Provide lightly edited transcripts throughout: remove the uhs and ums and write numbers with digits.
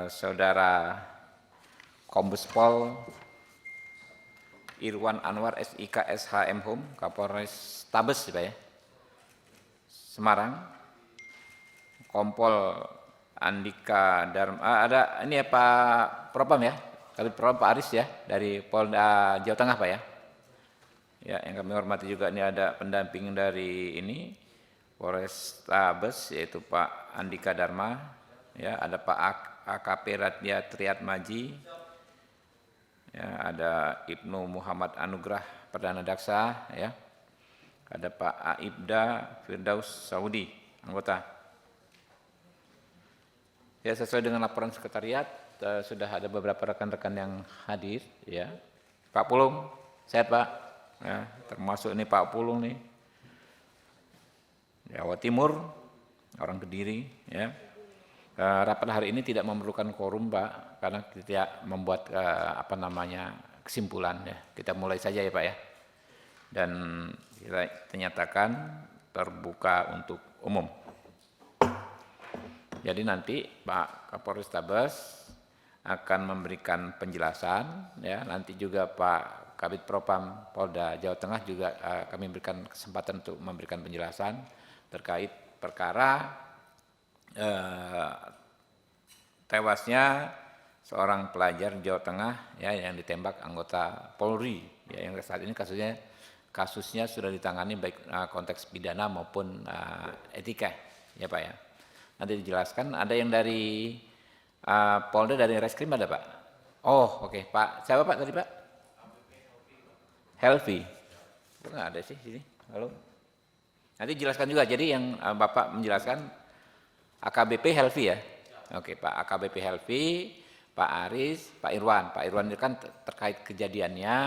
Saudara Kombes Pol Irwan Anwar SIK SHM Hum, Kapolres Tabes Pak ya, Semarang, Kompol Andika Dharma, ada ini ya Pak Propam ya, Kabid Propam Pak Aris ya, dari Polda Jawa Tengah Pak ya. Ya, yang kami hormati juga ini ada pendamping dari ini Polres Tabes yaitu Pak Andika Dharma, ya, ada Pak AKP Radya Triatmaji, ya, ada Ibnu Muhammad Anugrah Perdana Daksa, ya, ada Pak Aibda Firdaus Saudi, anggota. Ya, sesuai dengan laporan sekretariat, sudah ada beberapa rekan-rekan yang hadir, ya. Pak Pulung, sehat Pak, ya, termasuk ini Pak Pulung nih, Jawa Timur, orang Kediri, ya. Rapat hari ini tidak memerlukan quorum Pak, karena tidak membuat kesimpulan ya. Kita mulai saja ya Pak ya. Dan kita nyatakan terbuka untuk umum. Jadi nanti Pak Kapolres Tabes akan memberikan penjelasan ya. Nanti juga Pak Kabid Propam Polda Jawa Tengah juga kami berikan kesempatan untuk memberikan penjelasan terkait perkara tewasnya seorang pelajar Jawa Tengah ya yang ditembak anggota Polri ya, yang saat ini kasusnya sudah ditangani baik konteks pidana maupun etika ya Pak ya. Nanti dijelaskan. Ada yang dari Polda, dari Reskrim ada Pak? Oh oke. Pak siapa Pak tadi Pak? Helvi. Enggak ada sih sini. Halo. Nanti jelaskan juga. Jadi yang Bapak menjelaskan AKBP Helvi ya. Oke Pak AKBP Helvi, Pak Aris, Pak Irwan. Pak Irwan itu kan terkait kejadiannya,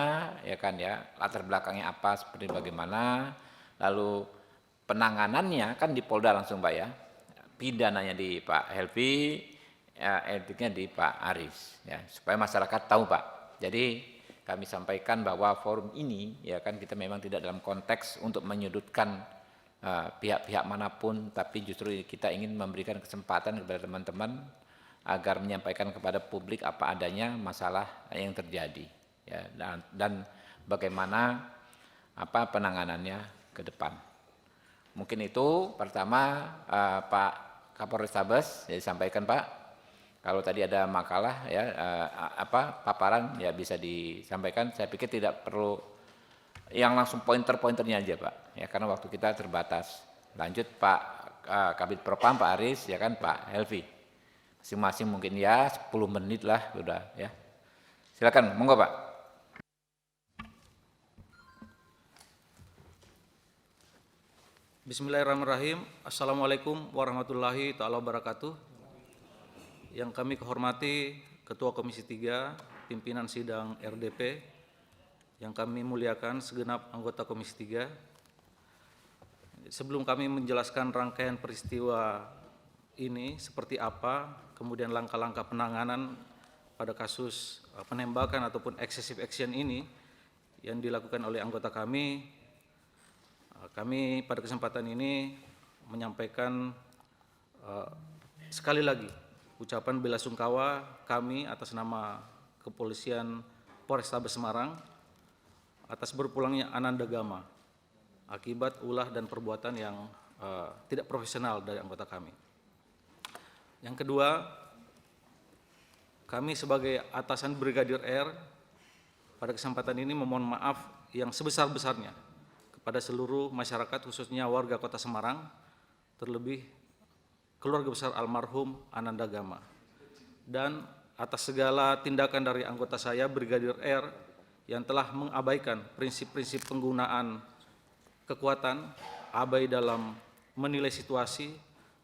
ya kan ya, latar belakangnya apa, seperti bagaimana, lalu penanganannya kan di Polda langsung Pak ya, pidananya di Pak Helvi, ya, etiknya di Pak Aris, ya, supaya masyarakat tahu Pak. Jadi kami sampaikan bahwa forum ini, ya kan, kita memang tidak dalam konteks untuk menyudutkan pihak-pihak manapun, tapi justru kita ingin memberikan kesempatan kepada teman-teman agar menyampaikan kepada publik apa adanya masalah yang terjadi ya, dan bagaimana penanganannya ke depan. Mungkin itu pertama Pak Kapolres Tabes ya, disampaikan Pak. Kalau tadi ada makalah ya paparan ya bisa disampaikan. Saya pikir tidak perlu yang langsung pointer-pointernya aja Pak ya, karena waktu kita terbatas. Lanjut Pak Kabid Propam Pak Aris ya kan, Pak Helvi. Masing-masing mungkin ya 10 menit lah udah ya. Silakan, monggo Pak. Bismillahirrahmanirrahim. Assalamualaikum warahmatullahi ta'ala wabarakatuh. Yang kami kehormati Ketua Komisi 3, pimpinan sidang RDP, yang kami muliakan segenap anggota Komisi 3. Sebelum kami menjelaskan rangkaian peristiwa ini seperti apa, kemudian langkah-langkah penanganan pada kasus penembakan ataupun excessive action ini yang dilakukan oleh anggota kami pada kesempatan ini menyampaikan sekali lagi ucapan bela sungkawa kami atas nama Kepolisian Polrestabes Semarang atas berpulangnya Ananda Gama akibat ulah dan perbuatan yang tidak profesional dari anggota kami. Yang kedua, kami sebagai atasan Brigadir R pada kesempatan ini memohon maaf yang sebesar-besarnya kepada seluruh masyarakat, khususnya warga Kota Semarang, terlebih keluarga besar almarhum Ananda Gama, dan atas segala tindakan dari anggota saya Brigadir R yang telah mengabaikan prinsip-prinsip penggunaan kekuatan, abai dalam menilai situasi,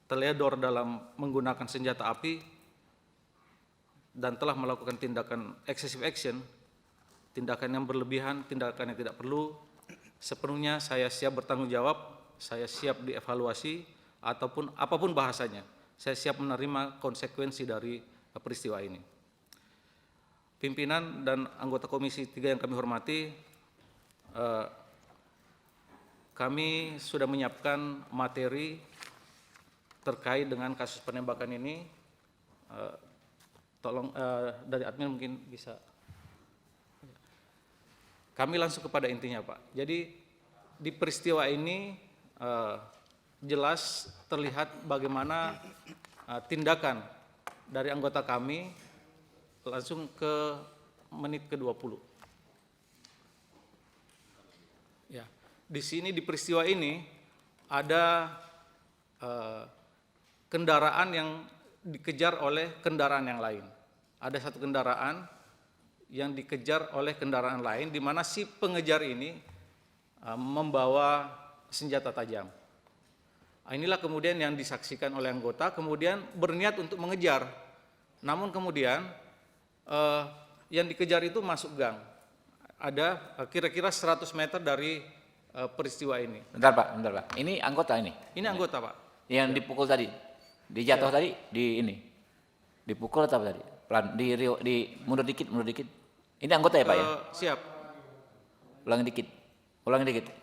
teledor dalam menggunakan senjata api, dan telah melakukan tindakan excessive action, tindakan yang berlebihan, tindakan yang tidak perlu. Sepenuhnya saya siap bertanggung jawab, saya siap dievaluasi, ataupun apapun bahasanya, saya siap menerima konsekuensi dari peristiwa ini. Pimpinan dan anggota Komisi 3 yang kami hormati, kami sudah menyiapkan materi terkait dengan kasus penembakan ini tolong dari admin mungkin bisa. Kami langsung kepada intinya, Pak. Jadi di peristiwa ini jelas terlihat bagaimana tindakan dari anggota kami langsung ke menit ke-20. Ya, di sini di peristiwa ini ada kendaraan yang dikejar oleh kendaraan yang lain. Ada satu kendaraan yang dikejar oleh kendaraan lain, di mana si pengejar ini membawa senjata tajam. Inilah kemudian yang disaksikan oleh anggota, kemudian berniat untuk mengejar. Namun kemudian yang dikejar itu masuk gang. Ada kira-kira 100 meter dari peristiwa ini. Bentar Pak. Ini anggota ini? Ini anggota, Pak. Yang dipukul tadi? Dijatuh tadi? Di ini? Dipukul atau apa tadi? Pelan, mundur dikit. Ini anggota ya Pak ya? Siap. Ulangi dikit.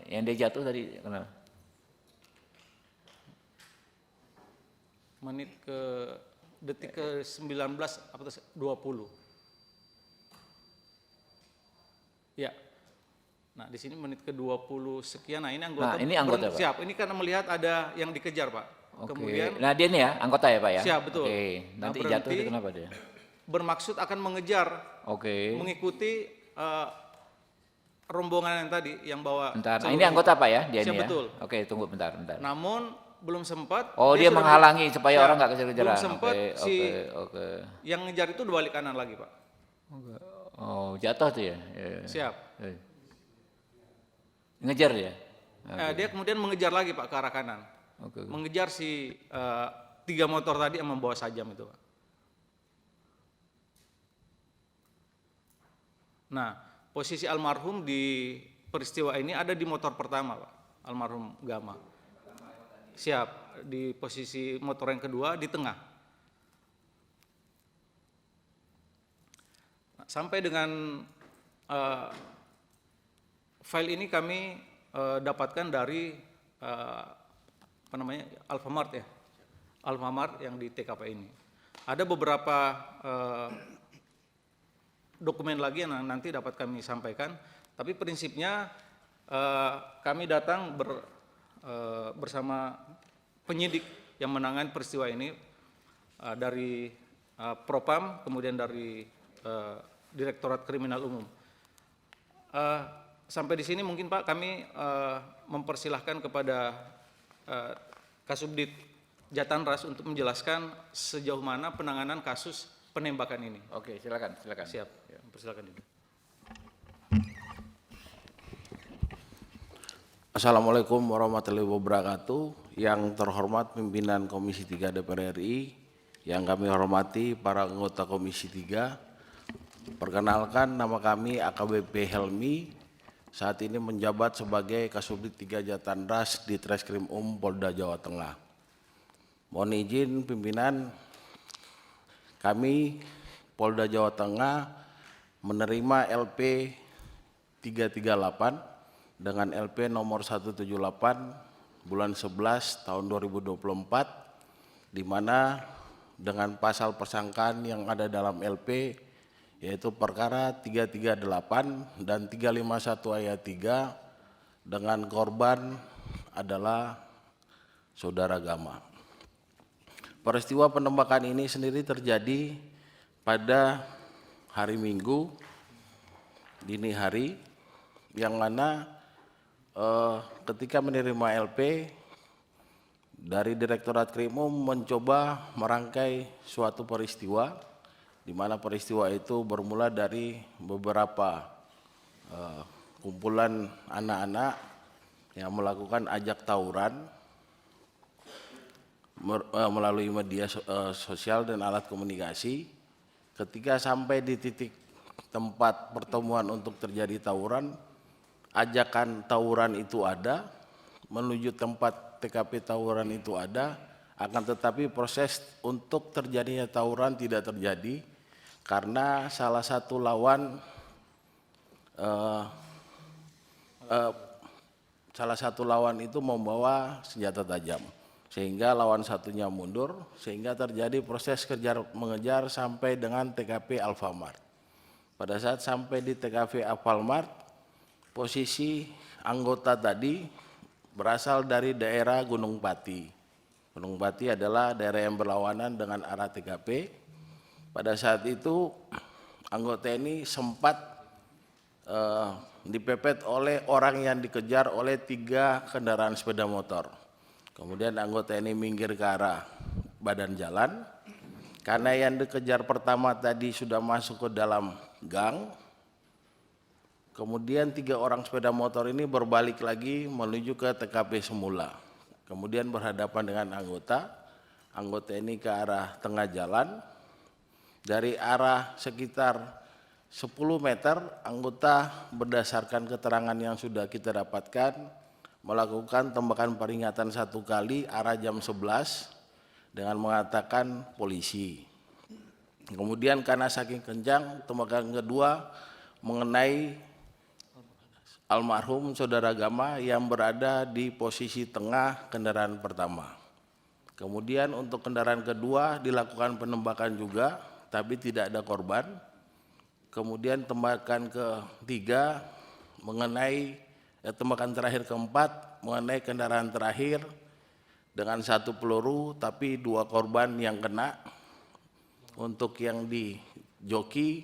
Yang dia jatuh tadi kenapa? Menit ke detik ke 19 atau 20. Ya. Nah, di sini menit ke 20 sekian. Nah, ini anggota. Nah, ini anggota, Pak. Siap. Ini karena melihat ada yang dikejar, Pak. Oke. Kemudian Nah, dia ini ya, anggota ya, Pak ya? Siap, betul. Oke. Nah, Nanti berhenti, jatuh itu kenapa dia? bermaksud akan mengejar. Oke. Mengikuti rombongan yang tadi yang bawa. Bentar. Nah, ini anggota Pak ya, dia Siap, ini ya? betul. Oke, tunggu bentar. Namun belum sempat. Oh, dia sudah menghalangi supaya Siap. orang nggak kejar-kejaran. Belum sempat Oke. yang ngejar itu balik kanan lagi, Pak. Oh, jatuh tuh ya? Ya. Siap. Ngejar ya? Dia kemudian mengejar lagi, Pak, ke arah kanan. Oke. Mengejar si 3 motor tadi yang membawa sajam itu, Pak. Nah, posisi almarhum di peristiwa ini ada di motor pertama, Pak. Almarhum Gama. Siap, di posisi motor yang kedua di tengah. Nah, sampai dengan file ini kami dapatkan dari Alfamart ya. Alfamart yang di TKP ini. Ada beberapa dokumen lagi yang nanti dapat kami sampaikan, tapi prinsipnya kami datang bersama penyidik yang menangani peristiwa ini dari Propam, kemudian dari Direktorat Kriminal Umum. Sampai di sini mungkin Pak kami mempersilahkan kepada Kasubdit Jatanras untuk menjelaskan sejauh mana penanganan kasus penembakan ini. Oke, silakan. Siap, ya, persilakan Ibu. Assalamualaikum warahmatullahi wabarakatuh. Yang terhormat pimpinan Komisi 3 DPR RI, yang kami hormati para anggota Komisi 3. Perkenalkan, nama kami AKBP Helmi, saat ini menjabat sebagai Kasubdit 3 Jatanras di Treskrim Polda Jawa Tengah. Mohon izin pimpinan, kami Polda Jawa Tengah menerima LP 338 dengan LP nomor 178 bulan 11 tahun 2024, di mana dengan pasal persangkaan yang ada dalam LP yaitu perkara 338 dan 351 ayat 3 dengan korban adalah saudara Gama. Peristiwa penembakan ini sendiri terjadi pada hari Minggu dini hari, yang mana ketika menerima LP dari Direktorat Krimum mencoba merangkai suatu peristiwa, di mana peristiwa itu bermula dari beberapa kumpulan anak-anak yang melakukan ajak tawuran melalui media sosial dan alat komunikasi. Ketika sampai di titik tempat pertemuan untuk terjadi tawuran, ajakan tawuran itu ada, menuju tempat TKP tawuran itu ada, akan tetapi proses untuk terjadinya tawuran tidak terjadi karena salah satu lawan itu membawa senjata tajam, sehingga lawan satunya mundur, sehingga terjadi proses kejar mengejar sampai dengan TKP Alfamart. Pada saat sampai di TKP Alfamart, posisi anggota tadi berasal dari daerah Gunung Pati. Gunung Pati adalah daerah yang berlawanan dengan arah TKP. Pada saat itu anggota ini sempat dipepet oleh orang yang dikejar oleh 3 kendaraan sepeda motor. Kemudian anggota ini minggir ke arah badan jalan. Karena yang dikejar pertama tadi sudah masuk ke dalam gang, kemudian 3 orang sepeda motor ini berbalik lagi menuju ke TKP semula. Kemudian berhadapan dengan anggota ini ke arah tengah jalan. Dari arah sekitar 10 meter, anggota berdasarkan keterangan yang sudah kita dapatkan melakukan tembakan peringatan 1 kali arah jam 11 dengan mengatakan polisi. Kemudian karena saking kencang, tembakan kedua mengenai almarhum saudara Gama yang berada di posisi tengah kendaraan pertama. Kemudian untuk kendaraan kedua dilakukan penembakan juga, tapi tidak ada korban. Kemudian tembakan ketiga mengenai tembakan terakhir keempat mengenai kendaraan terakhir dengan 1 peluru, tapi 2 korban yang kena. Untuk yang di joki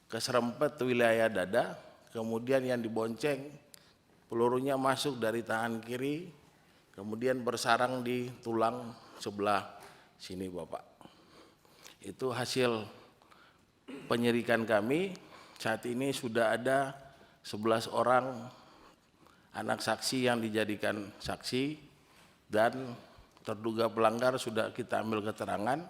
keserempet wilayah dada, kemudian yang dibonceng pelurunya masuk dari tangan kiri, kemudian bersarang di tulang sebelah sini Bapak. Itu hasil penyelidikan kami. Saat ini sudah ada 11 orang anak saksi yang dijadikan saksi dan terduga pelanggar sudah kita ambil keterangan.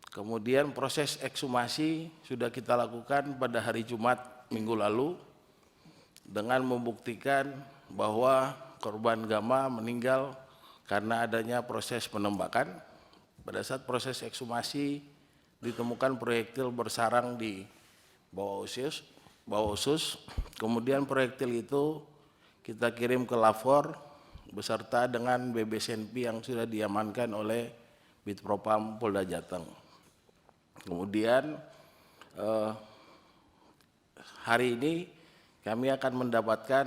Kemudian proses ekshumasi sudah kita lakukan pada hari Jumat minggu lalu dengan membuktikan bahwa korban Gama meninggal karena adanya proses penembakan. Pada saat proses ekshumasi ditemukan proyektil bersarang di bawah usus. Kemudian proyektil itu kita kirim ke lapor beserta dengan BBSNP yang sudah diamankan oleh Bitpropam Polda Jateng. Kemudian hari ini kami akan mendapatkan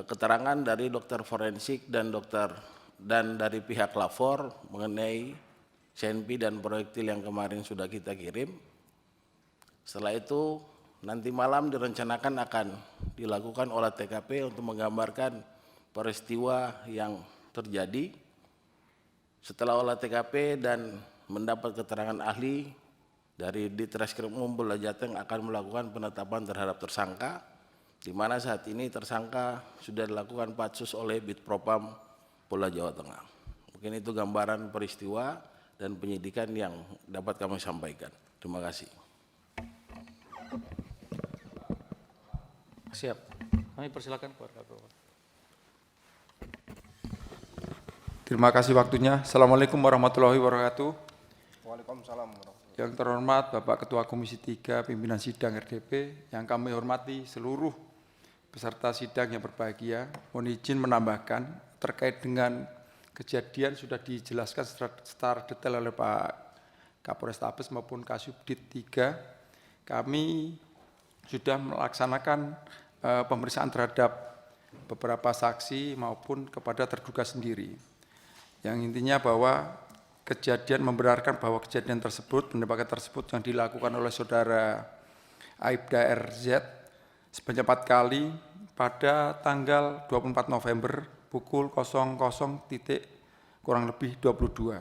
keterangan dari dokter forensik dan dari pihak lapor mengenai CNP dan proyektil yang kemarin sudah kita kirim. Setelah itu nanti malam direncanakan akan dilakukan olah TKP untuk menggambarkan peristiwa yang terjadi. Setelah olah TKP dan mendapat keterangan ahli dari Ditreskrimum Polda Jateng akan melakukan penetapan terhadap tersangka, di mana saat ini tersangka sudah dilakukan patsus oleh Bitpropam Polda Jawa Tengah. Mungkin itu gambaran peristiwa dan penyidikan yang dapat kami sampaikan. Terima kasih. Siap. Kami persilakan keluarga. Terima kasih waktunya. Assalamualaikum warahmatullahi wabarakatuh. Waalaikumsalam warahmatullahi wabarakatuh. Yang terhormat Bapak Ketua Komisi 3 Pimpinan Sidang RDP, yang kami hormati seluruh peserta sidang yang berbahagia, mohon izin menambahkan terkait dengan kejadian sudah dijelaskan secara detail oleh Pak Kapolres Tabes maupun Kasubdit 3. Kami sudah melaksanakan pemeriksaan terhadap beberapa saksi maupun kepada terduga sendiri. Yang intinya bahwa kejadian membenarkan bahwa kejadian tersebut, penembakan tersebut yang dilakukan oleh saudara Aibda RZ sebanyak 4 kali pada tanggal 24 November pukul 00 kurang lebih 22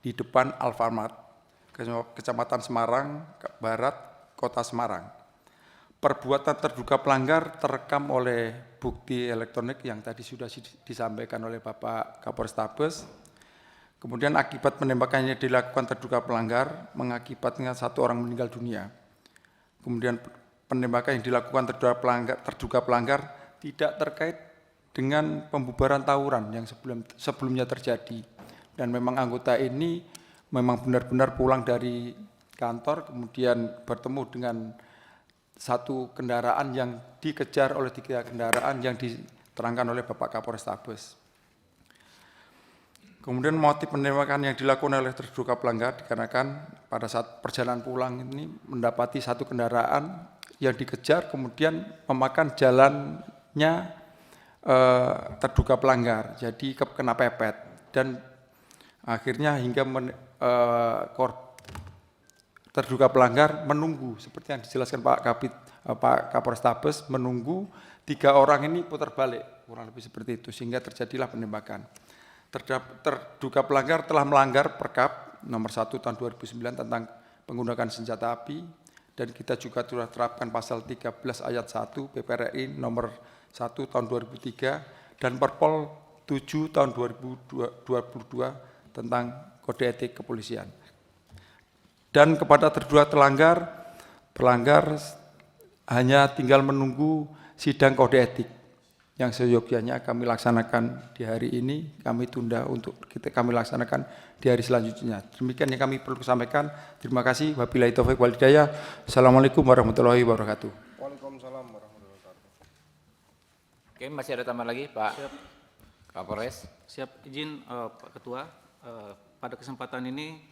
di depan Alfamart, Kecamatan Semarang Barat, Kota Semarang. Perbuatan terduga pelanggar terekam oleh bukti elektronik yang tadi sudah disampaikan oleh Bapak Kapolres Tabes. Kemudian akibat penembakannya dilakukan terduga pelanggar mengakibatkan 1 orang meninggal dunia. Kemudian penembakan yang dilakukan terduga pelanggar tidak terkait dengan pembubaran tawuran yang sebelumnya terjadi. Dan memang anggota ini memang benar-benar pulang dari kantor, kemudian bertemu dengan 1 kendaraan yang dikejar oleh 3 kendaraan yang diterangkan oleh Bapak Kapolres Tabes. Kemudian motif penembakan yang dilakukan oleh terduga pelanggar dikarenakan pada saat perjalanan pulang ini mendapati satu kendaraan yang dikejar kemudian memakan jalannya terduga pelanggar, jadi kena pepet dan akhirnya hingga terduga pelanggar menunggu seperti yang dijelaskan Pak Kapolrestabes, menunggu 3 orang ini putar balik kurang lebih seperti itu sehingga terjadilah penembakan. Terduga pelanggar telah melanggar Perkap nomor 1 tahun 2009 tentang penggunaan senjata api dan kita juga telah terapkan pasal 13 ayat 1 PPRI nomor 1 tahun 2003 dan Perpol 7 tahun 2022 tentang kode etik kepolisian. Dan kepada terduga pelanggar hanya tinggal menunggu sidang kode etik yang seyogyanya kami laksanakan di hari ini, kami tunda untuk kami laksanakan di hari selanjutnya. Demikian yang kami perlu sampaikan. Terima kasih. Wabillahi taufiq wal hidayah. Assalamualaikum warahmatullahi wabarakatuh. Waalaikumsalam warahmatullahi wabarakatuh. Oke, masih ada tambahan lagi Pak Kapolres? Siap, izin Pak Ketua, pada kesempatan ini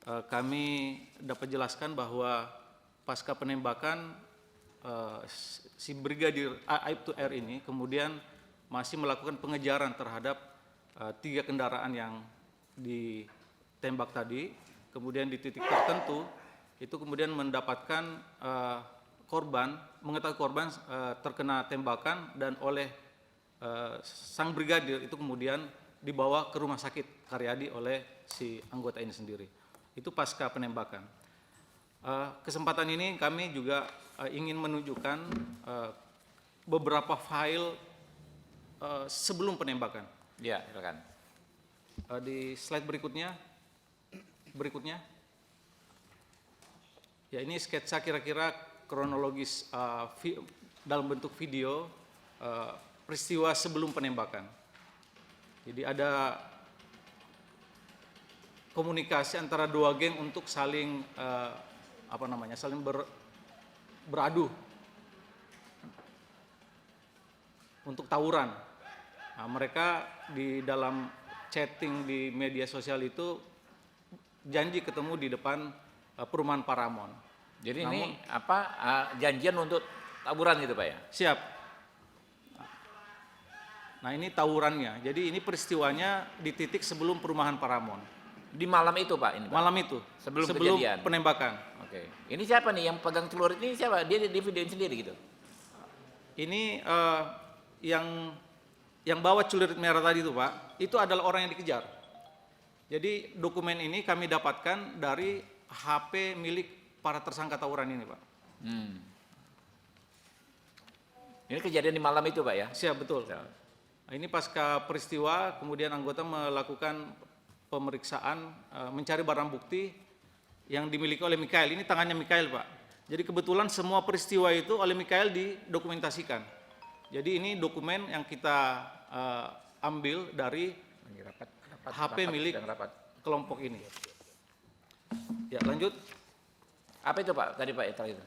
kami dapat jelaskan bahwa pasca penembakan si Brigadir Aibtu R ini kemudian masih melakukan pengejaran terhadap 3 kendaraan yang ditembak tadi, kemudian di titik tertentu itu kemudian mendapatkan mengetahui korban terkena tembakan dan oleh sang brigadir itu kemudian dibawa ke rumah sakit Karyadi oleh si anggota ini sendiri. Itu pasca penembakan. Kesempatan ini kami juga ingin menunjukkan beberapa file sebelum penembakan. Ya, silakan. Di slide berikutnya. Ya, ini sketsa kira-kira kronologis dalam bentuk video peristiwa sebelum penembakan. Jadi ada komunikasi antara 2 geng untuk saling saling beradu untuk tawuran. Nah, mereka di dalam chatting di media sosial itu janji ketemu di depan perumahan Paramount. Jadi ini janjian untuk tawuran gitu Pak ya? Siap. Nah, ini tawurannya. Jadi ini peristiwanya di titik sebelum perumahan Paramount. Di malam itu Pak ini Pak? Malam itu. Sebelum kejadian? Penembakan. Oke. Ini siapa nih yang pegang celurit ini siapa? Dia di videoin sendiri gitu? Ini yang bawa celurit merah tadi itu Pak, itu adalah orang yang dikejar. Jadi dokumen ini kami dapatkan dari HP milik para tersangka tawuran ini Pak. Ini kejadian di malam itu Pak ya? Siap, betul. Nah, ini pasca peristiwa kemudian anggota melakukan pemeriksaan mencari barang bukti yang dimiliki oleh Mikael. Ini tangannya Mikael Pak. Jadi kebetulan semua peristiwa itu oleh Mikael didokumentasikan. Jadi ini dokumen yang kita ambil dari HP milik kelompok ini. Ya, lanjut. Apa itu Pak tadi Pak itu?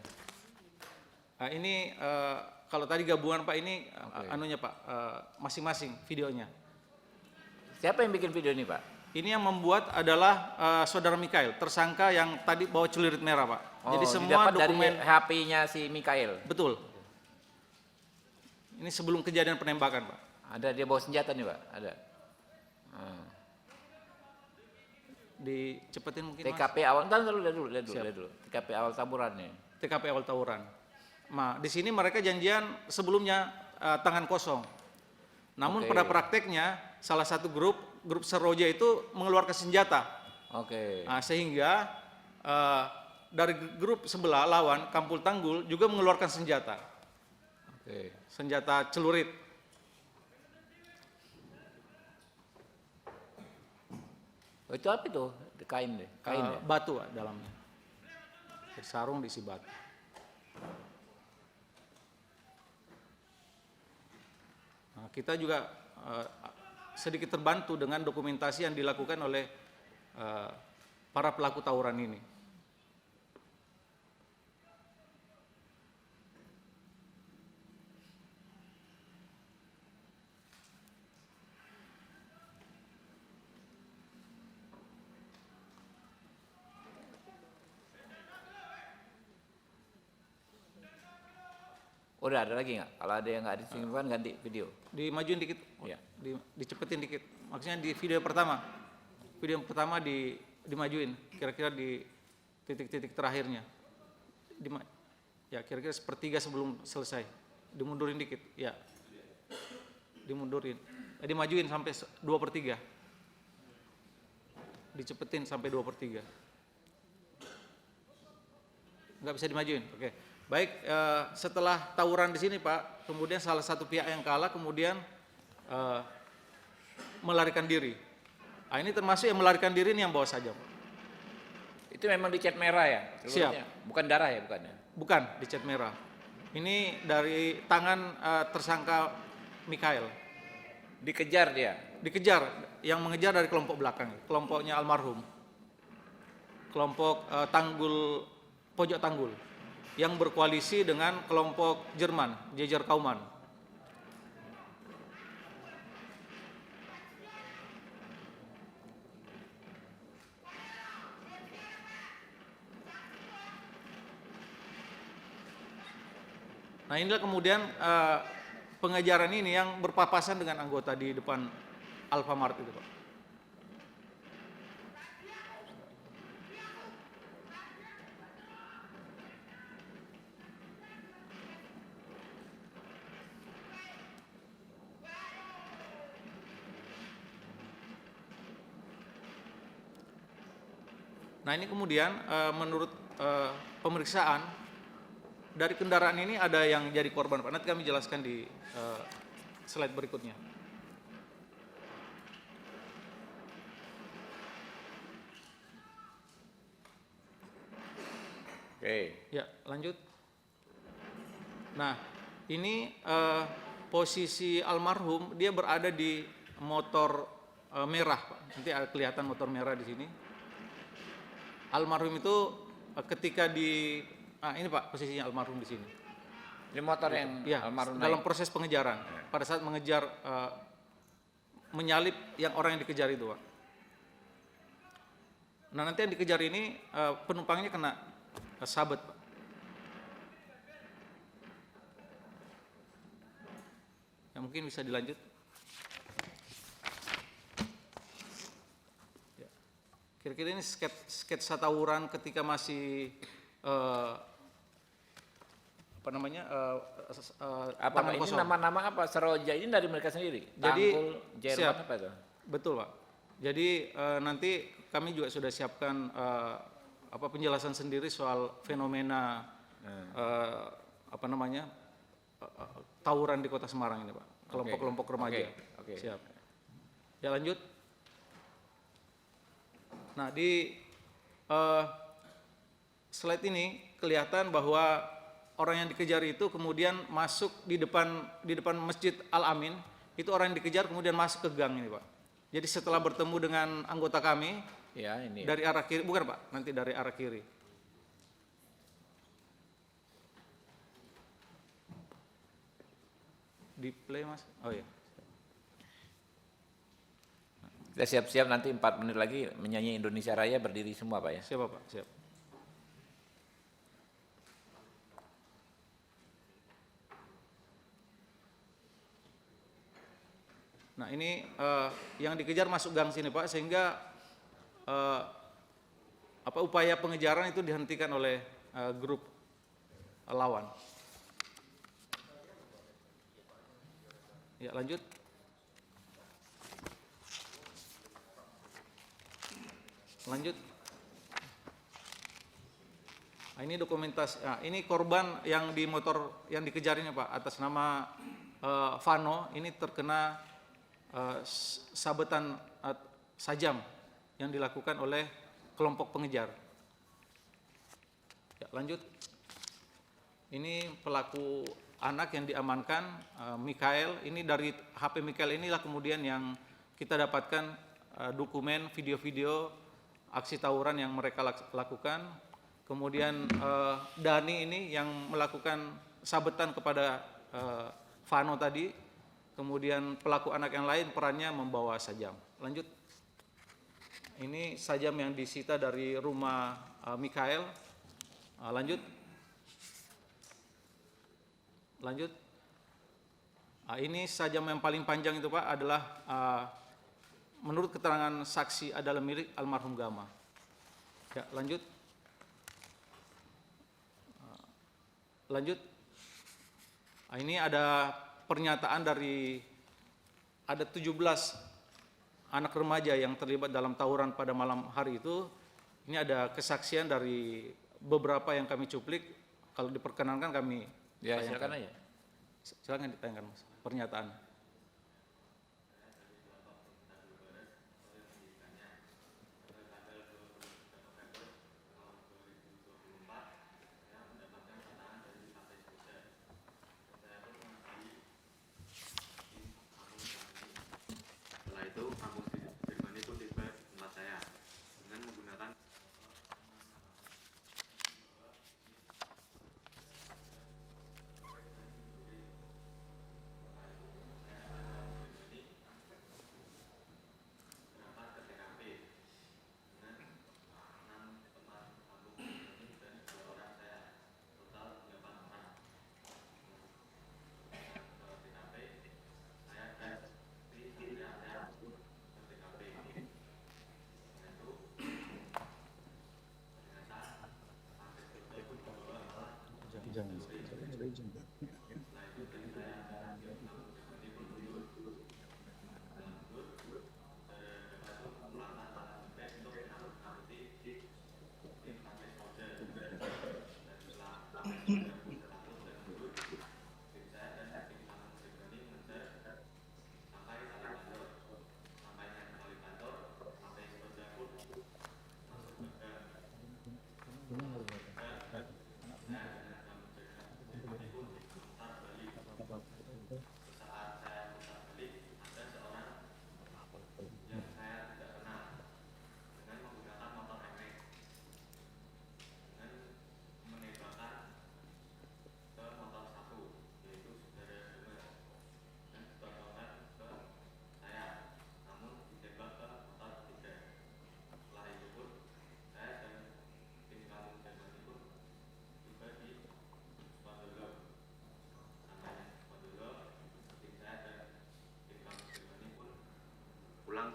Nah, ini kalau tadi gabungan Pak ini anunya Pak, masing-masing videonya. Siapa yang bikin video ini Pak? Ini yang membuat adalah saudara Mikael, tersangka yang tadi bawa celurit merah Pak. Jadi semua dokumen dari HP-nya si Mikael. Betul. Ini sebelum kejadian penembakan Pak. Ada dia bawa senjata nih Pak? Ada. Dicepetin mungkin TKP Mas. awal, lihat dulu. TKP awal tawuran nih. TKP awal tawuran. Nah, di sini mereka janjian sebelumnya tangan kosong. Namun pada prakteknya salah satu grup Seroja itu mengeluarkan senjata. Nah, sehingga dari grup sebelah lawan Kampul Tanggul juga mengeluarkan senjata. Senjata celurit. Itu apa itu? Kain deh. Ya? Batu dalamnya. Sarung diisi batu. Nah, kita juga sedikit terbantu dengan dokumentasi yang dilakukan oleh para pelaku tawuran ini. Udah ada lagi nggak? Kalau ada yang nggak disimpan ganti video. Dimajuin dikit, Iya. dicepetin dikit. Maksudnya di video yang pertama dimajuin, kira-kira di titik-titik terakhirnya. Ya kira-kira sepertiga sebelum selesai. Dimundurin dikit, ya. Dimundurin. Dimajuin sampai 2/3. Dicepetin sampai 2/3. Nggak bisa dimajuin, oke. Baik, setelah tawuran di sini Pak, kemudian salah satu pihak yang kalah kemudian melarikan diri. Nah, ini termasuk yang melarikan diri ini yang bawa sajam. Itu memang dicat merah ya? Seluruhnya? Bukan darah ya, bukan ya? Bukan dicat merah. Ini dari tangan tersangka Mikael. Dikejar dia? Dikejar, yang mengejar dari kelompok belakang, kelompoknya almarhum. Kelompok Pojok Tanggul, yang berkoalisi dengan kelompok Jerman, Jejer Kauman. Nah inilah kemudian pengejaran ini yang berpapasan dengan anggota di depan Alfamart itu Pak. Nah ini kemudian menurut pemeriksaan dari kendaraan ini ada yang jadi korban Pak. Nanti kami jelaskan di slide berikutnya. Oke. Ya lanjut. Nah ini posisi almarhum dia berada di motor merah Pak. Nanti ada kelihatan motor merah di sini. Almarhum itu ketika ini Pak posisinya almarhum di sini. Ini motor yang Ya, almarhum dalam naik. proses pengejaran. Pada saat mengejar menyalip yang orang yang dikejar itu Pak. Nah nanti yang dikejar ini penumpangnya kena sabet Pak. Ya, mungkin bisa dilanjut. Ya. Kira-kira ini sketsa tawuran ketika masih Apa tangan ini kosong. nama-nama apa? Seroja ini dari mereka sendiri? Jadi, Tanggul, Jerman siap. apa itu? Betul Pak. Jadi nanti kami juga sudah siapkan penjelasan sendiri soal fenomena tawuran di Kota Semarang ini Pak. Kelompok-kelompok remaja. Oke. Siap. Ya lanjut. Nah di slide ini kelihatan bahwa orang yang dikejar itu kemudian masuk di depan Masjid Al-Amin. Itu orang yang dikejar kemudian masuk ke gang ini Pak. Jadi setelah bertemu dengan anggota kami Ya, ini. dari arah kiri, bukan Pak, nanti dari arah kiri. Di play Mas? Oh iya. Kita siap-siap nanti 4 menit lagi menyanyi Indonesia Raya berdiri semua Pak ya. Siapa Pak? Siap. Nah ini yang dikejar masuk gang sini Pak, sehingga upaya pengejaran itu dihentikan oleh grup lawan. Ya lanjut. Lanjut. Nah, ini dokumentasi. Nah, ini korban yang di motor yang dikejar ini Pak, atas nama Vano, ini terkena sabetan sajam yang dilakukan oleh kelompok pengejar. Ya, lanjut. Ini pelaku anak yang diamankan, Mikael. Ini dari HP Mikael inilah kemudian yang kita dapatkan dokumen, video-video aksi tawuran yang mereka lakukan. Kemudian Dani ini yang melakukan sabetan kepada Vano tadi. Kemudian pelaku anak yang lain perannya membawa sajam. Lanjut. Ini sajam yang disita dari rumah Mikael. Lanjut. Lanjut. Ini saja yang paling panjang itu Pak adalah menurut keterangan saksi adalah milik almarhum Gama. Ya, lanjut. Lanjut. Ini ada pernyataan dari ada 17 anak remaja yang terlibat dalam tawuran pada malam hari itu. Ini ada kesaksian dari beberapa yang kami cuplik. Kalau diperkenankan kami Ya, tayangkan. silakan aja. Silakan ditayangkan Mas, pernyataan. Setelah itu, kampus Firmani pun tiba di tempat saya dengan menggunakan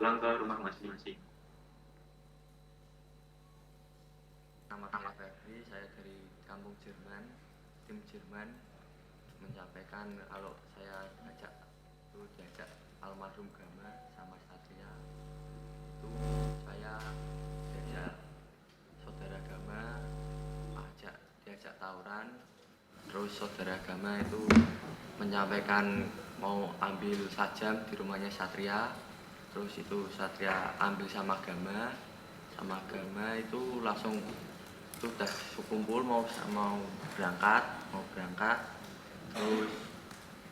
pulang ke rumah masing-masing. Nama saya Febri, saya dari kampung Jerman, tim Jerman, menyampaikan kalau saya diajak almarhum Gama sama Satria, itu saya diajak saudara Gama diajak tawuran, terus saudara Gama itu menyampaikan mau ambil sajam di rumahnya Satria, terus itu Satria ambil sama Gama itu langsung itu udah kumpul mau berangkat, terus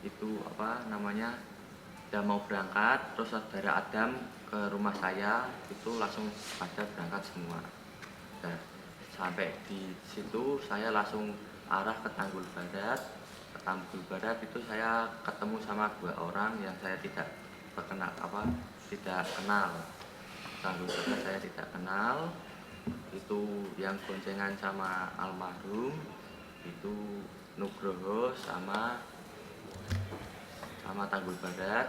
itu udah mau berangkat, terus saudara Adam ke rumah saya itu langsung pada berangkat semua. Nah, sampai di situ saya langsung arah ke Tanggul Barat. Ke Tanggul Barat itu saya ketemu sama 2 orang yang saya tidak kenal. Tanggul Barat saya tidak kenal. Itu yang boncengan sama almarhum itu Nugroho sama Tanggul Barat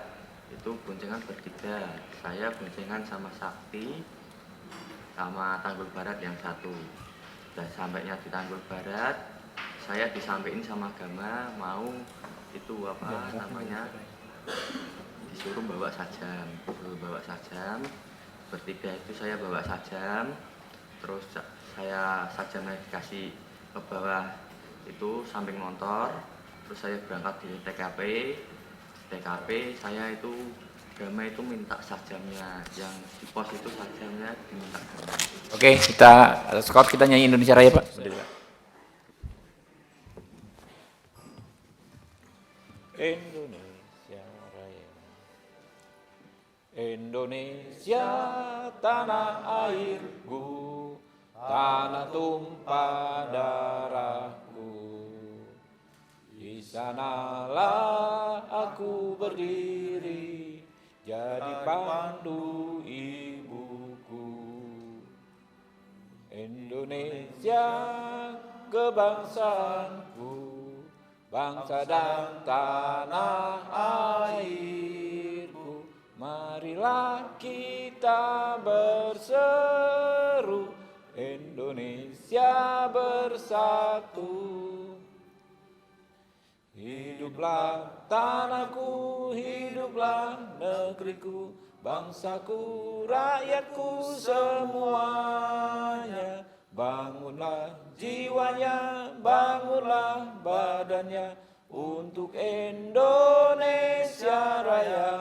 itu boncengan bertiga. Saya boncengan sama Sakti sama Tanggul Barat yang satu. Dan sampainya di Tanggul Barat, saya disampaikan sama Gama mau itu disuruh bawa sajam. Bertiga itu saya bawa sajam, terus saya sajamnya dikasih ke bawah itu samping motor, terus saya berangkat di TKP saya itu Gama itu minta sajamnya, yang di pos itu sajamnya diminta Gama. Oke, kita Scott, kita nyanyi Indonesia Raya, Pak. Indonesia Raya. Indonesia tanah airku, tanah tumpah darahku. Di sanalah aku berdiri, jadi pandu ibuku. Indonesia kebangsaanku, bangsa dan tanah airku. Marilah kita berseru, Indonesia bersatu. Hiduplah tanahku, hiduplah negeriku, bangsaku, rakyatku semuanya. Bangunlah jiwanya, bangunlah badannya untuk Indonesia Raya.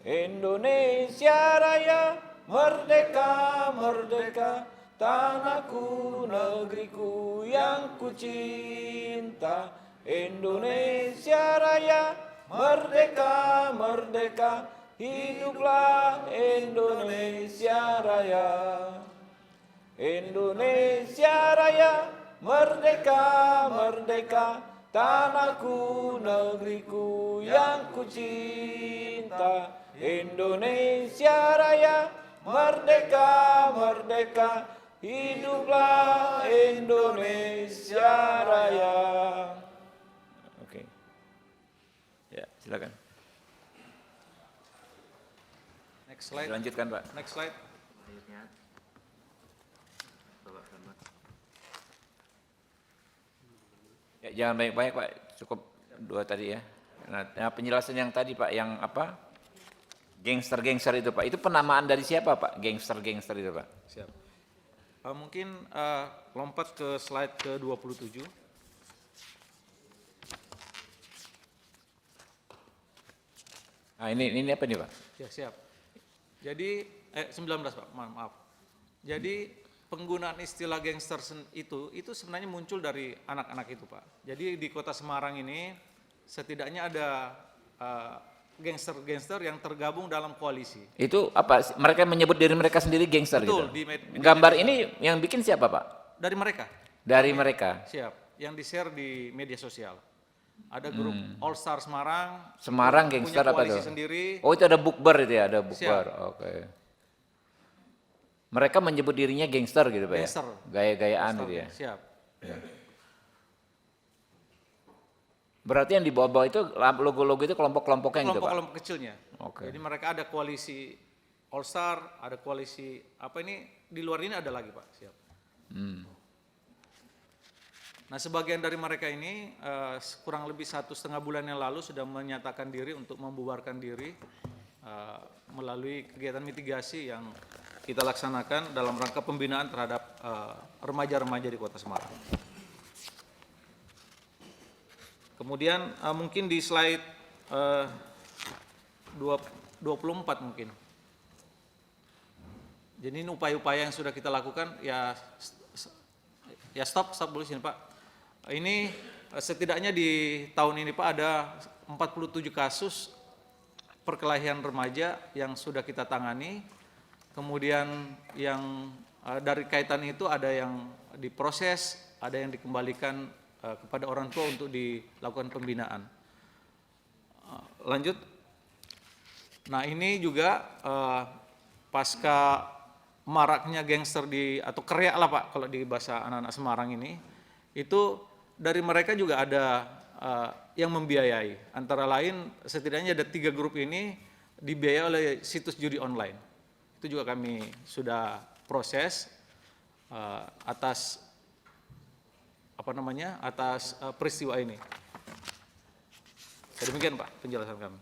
Indonesia Raya, merdeka, merdeka, tanahku, negeriku yang ku cinta. Indonesia Raya, merdeka, merdeka, hiduplah Indonesia Raya. Indonesia Raya, merdeka, merdeka, tanahku, negeriku yang ku cinta. Indonesia Raya, merdeka, merdeka, hiduplah Indonesia Raya. Oke. Ya, silakan. Next slide. Lanjutkan, Pak. Next slide. Akhirnya, Bapak Selamat. Ya, jangan banyak-banyak, Pak. Cukup 2 tadi ya. Nah, penjelasan yang tadi, Pak, yang apa? Gangster-gangster itu, Pak. Itu penamaan dari siapa, Pak? Gangster-gangster itu, Pak. Siap. Mungkin lompat ke slide ke-27. Nah, ini apa nih, Pak? Ya, siap. Jadi 19, Pak. Maaf. Jadi penggunaan istilah gangster itu sebenarnya muncul dari anak-anak itu, Pak. Jadi di Kota Semarang ini setidaknya ada gangster-gangster yang tergabung dalam koalisi. Itu apa? Mereka menyebut diri mereka sendiri gangster Betul, gitu. di Gambar media ini yang bikin siapa, Pak? dari mereka. Dari mereka. Siap. Yang di-share di media sosial. Ada grup All Star Semarang. Semarang punya gangster apa koalisi tuh? sendiri. Oh, itu ada bukber itu ya, ada bukber. Siap. Oke. Mereka menyebut dirinya gangster gitu, Pak Gangster. ya? Gaya-gayaan gitu ya. Siap. Berarti yang di bawah-bawah itu logo-logo itu kelompok-kelompoknya gitu, Pak? Kelompok-kelompok kecilnya. Oke. Jadi mereka ada koalisi All Star, ada koalisi apa ini, di luar ini ada lagi, Pak. Siap. Nah, sebagian dari mereka ini kurang lebih 1,5 bulan yang lalu sudah menyatakan diri untuk membubarkan diri melalui kegiatan mitigasi yang kita laksanakan dalam rangka pembinaan terhadap remaja-remaja di Kota Semarang. Kemudian mungkin di slide 24 mungkin. Jadi ini upaya-upaya yang sudah kita lakukan, ya stop dulu sini, Pak. Ini setidaknya di tahun ini, Pak, ada 47 kasus perkelahian remaja yang sudah kita tangani. Kemudian yang dari kaitan itu ada yang diproses, ada yang dikembalikan kepada orang tua untuk dilakukan pembinaan. Lanjut. Nah, ini juga pasca maraknya gangster atau keriak lah, Pak, kalau di bahasa anak-anak Semarang ini, itu dari mereka juga ada yang membiayai. Antara lain setidaknya ada 3 grup ini dibiayai oleh situs judi online. Itu juga kami sudah proses atas peristiwa ini. Demikian, Pak, penjelasan kami.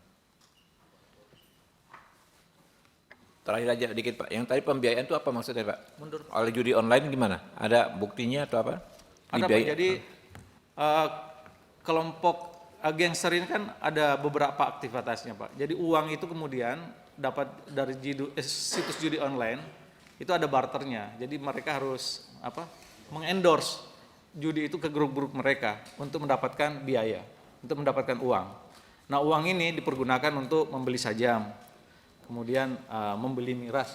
Terakhir aja dikit, Pak. Yang tadi pembiayaan itu apa maksudnya, Pak? Mundur. Oleh judi online gimana? Ada buktinya atau apa? Ada, Pak. Jadi kelompok gangster ini kan ada beberapa aktivitasnya, Pak. Jadi uang itu kemudian dapat dari situs judi online, itu ada barternya. Jadi mereka harus mengendorse judi itu ke grup-grup mereka untuk mendapatkan biaya, untuk mendapatkan uang. Nah, uang ini dipergunakan untuk membeli sajam, kemudian membeli miras,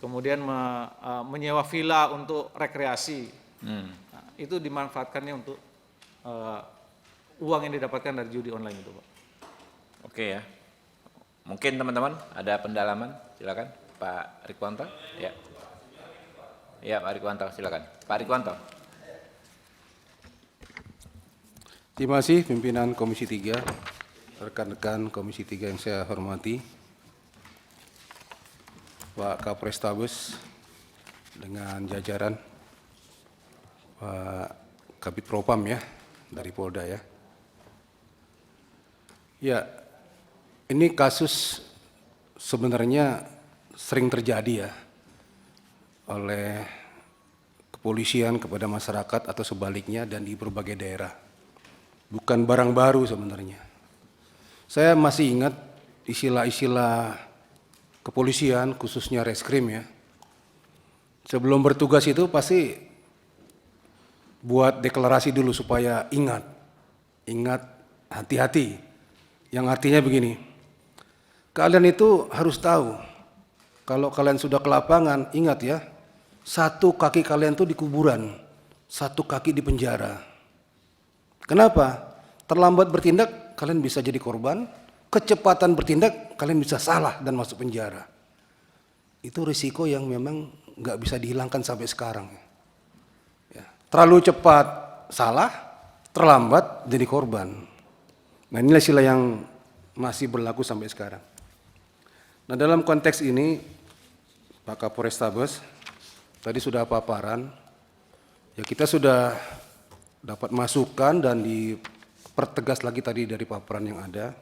kemudian menyewa villa untuk rekreasi. Nah, itu dimanfaatkannya untuk uang yang didapatkan dari judi online itu, Pak. Oke ya. Mungkin teman-teman ada pendalaman, silakan Pak Rikwanto. Ya. Ya, Pak Rikwanto, silakan. Pak Rikwanto. Terima kasih pimpinan Komisi 3, rekan-rekan Komisi 3 yang saya hormati, Pak Kapolres Tabes dengan jajaran, Pak Kabid Propam ya, dari Polda ya. Ya, ini kasus sebenarnya sering terjadi ya oleh kepolisian kepada masyarakat atau sebaliknya dan di berbagai daerah. Bukan barang baru sebenarnya. Saya masih ingat istilah-istilah kepolisian khususnya reskrim ya. Sebelum bertugas itu pasti buat deklarasi dulu supaya ingat, hati-hati. Yang artinya begini, kalian itu harus tahu, kalau kalian sudah ke lapangan, ingat ya, satu kaki kalian tuh di kuburan, satu kaki di penjara. Kenapa? Terlambat bertindak, kalian bisa jadi korban, kecepatan bertindak, kalian bisa salah dan masuk penjara. Itu risiko yang memang nggak bisa dihilangkan sampai sekarang. Ya. Terlalu cepat salah, terlambat jadi korban. Nah inilah istilah yang masih berlaku sampai sekarang. Nah dalam konteks ini, Pak Kapolres Tabes, tadi sudah paparan, ya kita sudah dapat masukan dan dipertegas lagi tadi dari paparan yang ada.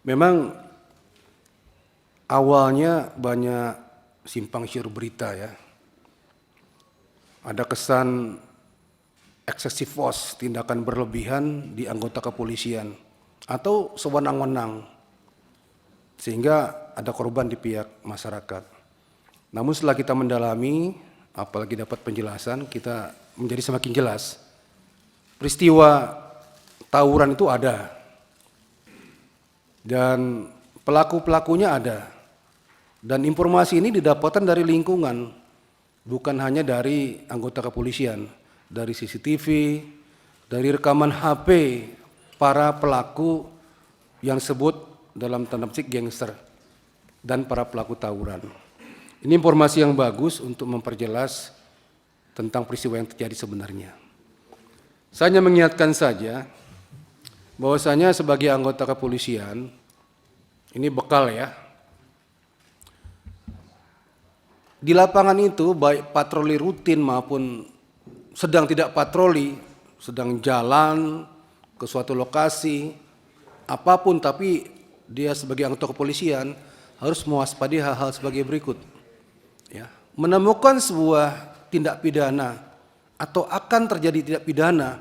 Memang awalnya banyak simpang siur berita ya. Ada kesan excessive force, tindakan berlebihan di anggota kepolisian atau sewenang-wenang sehingga ada korban di pihak masyarakat. Namun setelah kita mendalami, apalagi dapat penjelasan, kita menjadi semakin jelas. Peristiwa tawuran itu ada dan pelaku-pelakunya ada. Dan informasi ini didapatkan dari lingkungan, bukan hanya dari anggota kepolisian. Dari CCTV, dari rekaman HP para pelaku yang sebut dalam tanda petik gangster dan para pelaku tawuran. Ini informasi yang bagus untuk memperjelas tentang peristiwa yang terjadi sebenarnya. Saya hanya mengingatkan saja bahwasanya sebagai anggota kepolisian, ini bekal ya. Di lapangan itu baik patroli rutin maupun sedang tidak patroli, sedang jalan ke suatu lokasi, apapun, tapi dia sebagai anggota kepolisian harus mewaspadai hal-hal sebagai berikut. Ya, menemukan sebuah tindak pidana atau akan terjadi tindak pidana,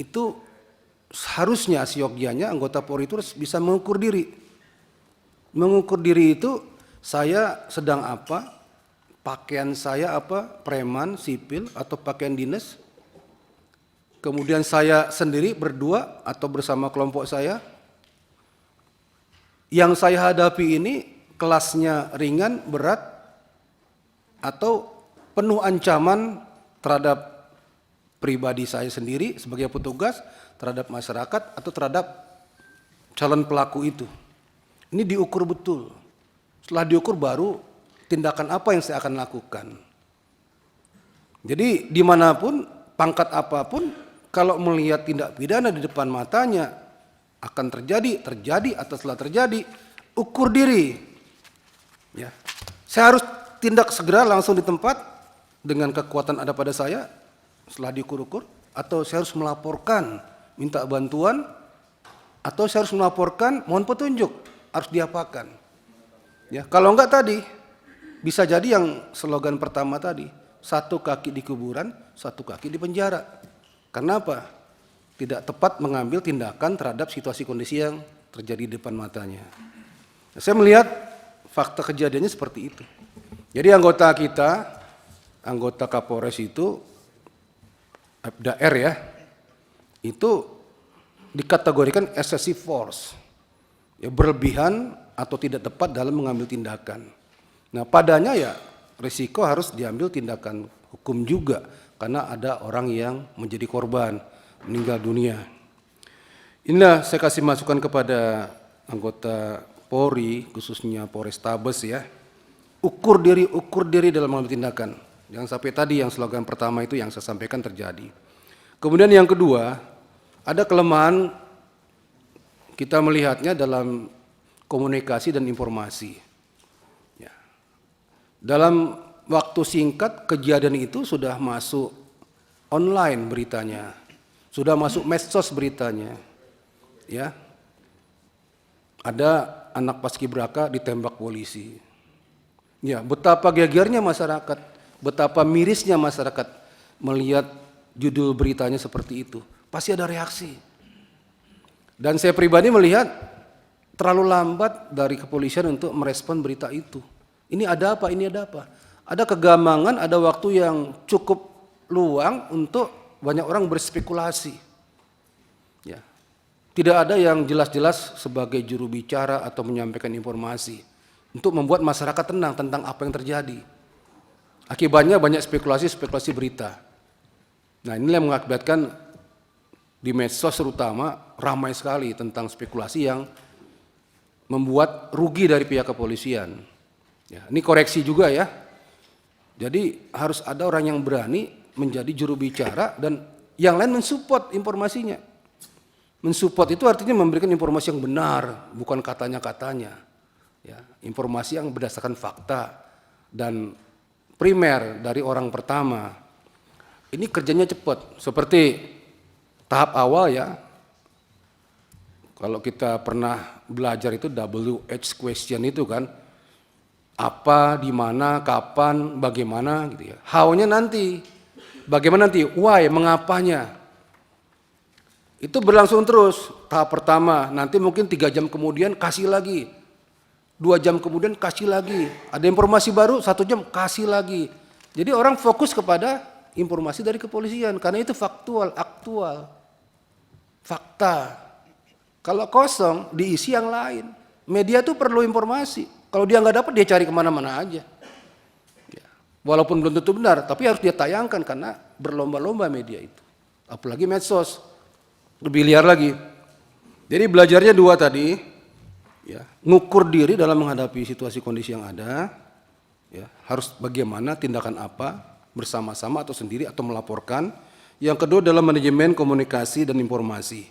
itu harusnya siogianya anggota Polri itu harus bisa mengukur diri. Mengukur diri itu saya sedang apa, pakaian saya apa, preman, sipil, atau pakaian dinas. Kemudian saya sendiri berdua atau bersama kelompok saya. Yang saya hadapi ini kelasnya ringan, berat, atau penuh ancaman terhadap pribadi saya sendiri sebagai petugas, terhadap masyarakat, atau terhadap calon pelaku itu. Ini diukur betul. Setelah diukur baru tindakan apa yang saya akan lakukan. Jadi dimanapun, pangkat apapun, kalau melihat tindak pidana di depan matanya akan terjadi atau setelah terjadi, ukur diri. Ya, saya harus tindak segera langsung di tempat dengan kekuatan ada pada saya setelah diukur-ukur, atau saya harus melaporkan, minta bantuan, atau saya harus melaporkan, mohon petunjuk, harus diapakan. Ya, kalau enggak tadi bisa jadi yang slogan pertama tadi, satu kaki di kuburan, satu kaki di penjara. Karena apa? Tidak tepat mengambil tindakan terhadap situasi kondisi yang terjadi di depan matanya. Saya melihat fakta kejadiannya seperti itu. Jadi anggota kita, anggota Kapolres itu, Ibda R ya, itu dikategorikan excessive force. Ya, berlebihan atau tidak tepat dalam mengambil tindakan. Nah padanya ya risiko harus diambil tindakan hukum juga karena ada orang yang menjadi korban, meninggal dunia. Inilah saya kasih masukan kepada anggota Polri, khususnya Polres Tabes ya. Ukur diri dalam mengambil tindakan. Jangan sampai tadi yang slogan pertama itu yang saya sampaikan terjadi. Kemudian yang kedua, Ada kelemahan kita melihatnya dalam komunikasi dan informasi. Ya. Dalam waktu singkat kejadian itu sudah masuk online beritanya, sudah masuk medsos beritanya. Ya. Ada anak paskibraka ditembak polisi. Ya, betapa gegernya masyarakat, betapa mirisnya masyarakat melihat judul beritanya seperti itu. Pasti ada reaksi. Dan saya pribadi melihat terlalu lambat dari kepolisian untuk merespon berita itu. Ini ada apa? Ini ada apa? Ada kegamangan, ada waktu yang cukup luang untuk banyak orang berspekulasi. Ya. Tidak ada yang jelas-jelas sebagai juru bicara atau menyampaikan informasi untuk membuat masyarakat tenang tentang apa yang terjadi. Akibatnya banyak spekulasi berita. Nah, inilah yang mengakibatkan di medsos terutama ramai sekali tentang spekulasi yang membuat rugi dari pihak kepolisian. Ya, ini koreksi juga ya. Jadi harus ada orang yang berani menjadi juru bicara dan yang lain mensupport informasinya. Mensupport itu artinya memberikan informasi yang benar, bukan katanya-katanya. Ya, informasi yang berdasarkan fakta dan primer dari orang pertama. Ini kerjanya cepat, seperti tahap awal ya. Kalau kita pernah belajar itu WH question itu kan, apa, di mana, kapan, bagaimana gitu ya. How-nya nanti, bagaimana nanti, why, mengapanya. Itu berlangsung terus. Tahap pertama, nanti mungkin 3 jam kemudian kasih lagi. 2 jam kemudian kasih lagi. Ada informasi baru, 1 jam kasih lagi. Jadi orang fokus kepada informasi dari kepolisian karena itu faktual, aktual, fakta. Kalau kosong diisi yang lain. Media itu perlu informasi. Kalau dia nggak dapat dia cari kemana-mana aja. Ya. Walaupun belum tentu benar, tapi harus dia tayangkan karena berlomba-lomba media itu. Apalagi medsos, lebih liar lagi. Jadi belajarnya 2 tadi, ya, ngukur diri dalam menghadapi situasi kondisi yang ada, ya, harus bagaimana tindakan apa bersama-sama atau sendiri atau melaporkan. Yang kedua dalam manajemen komunikasi dan informasi,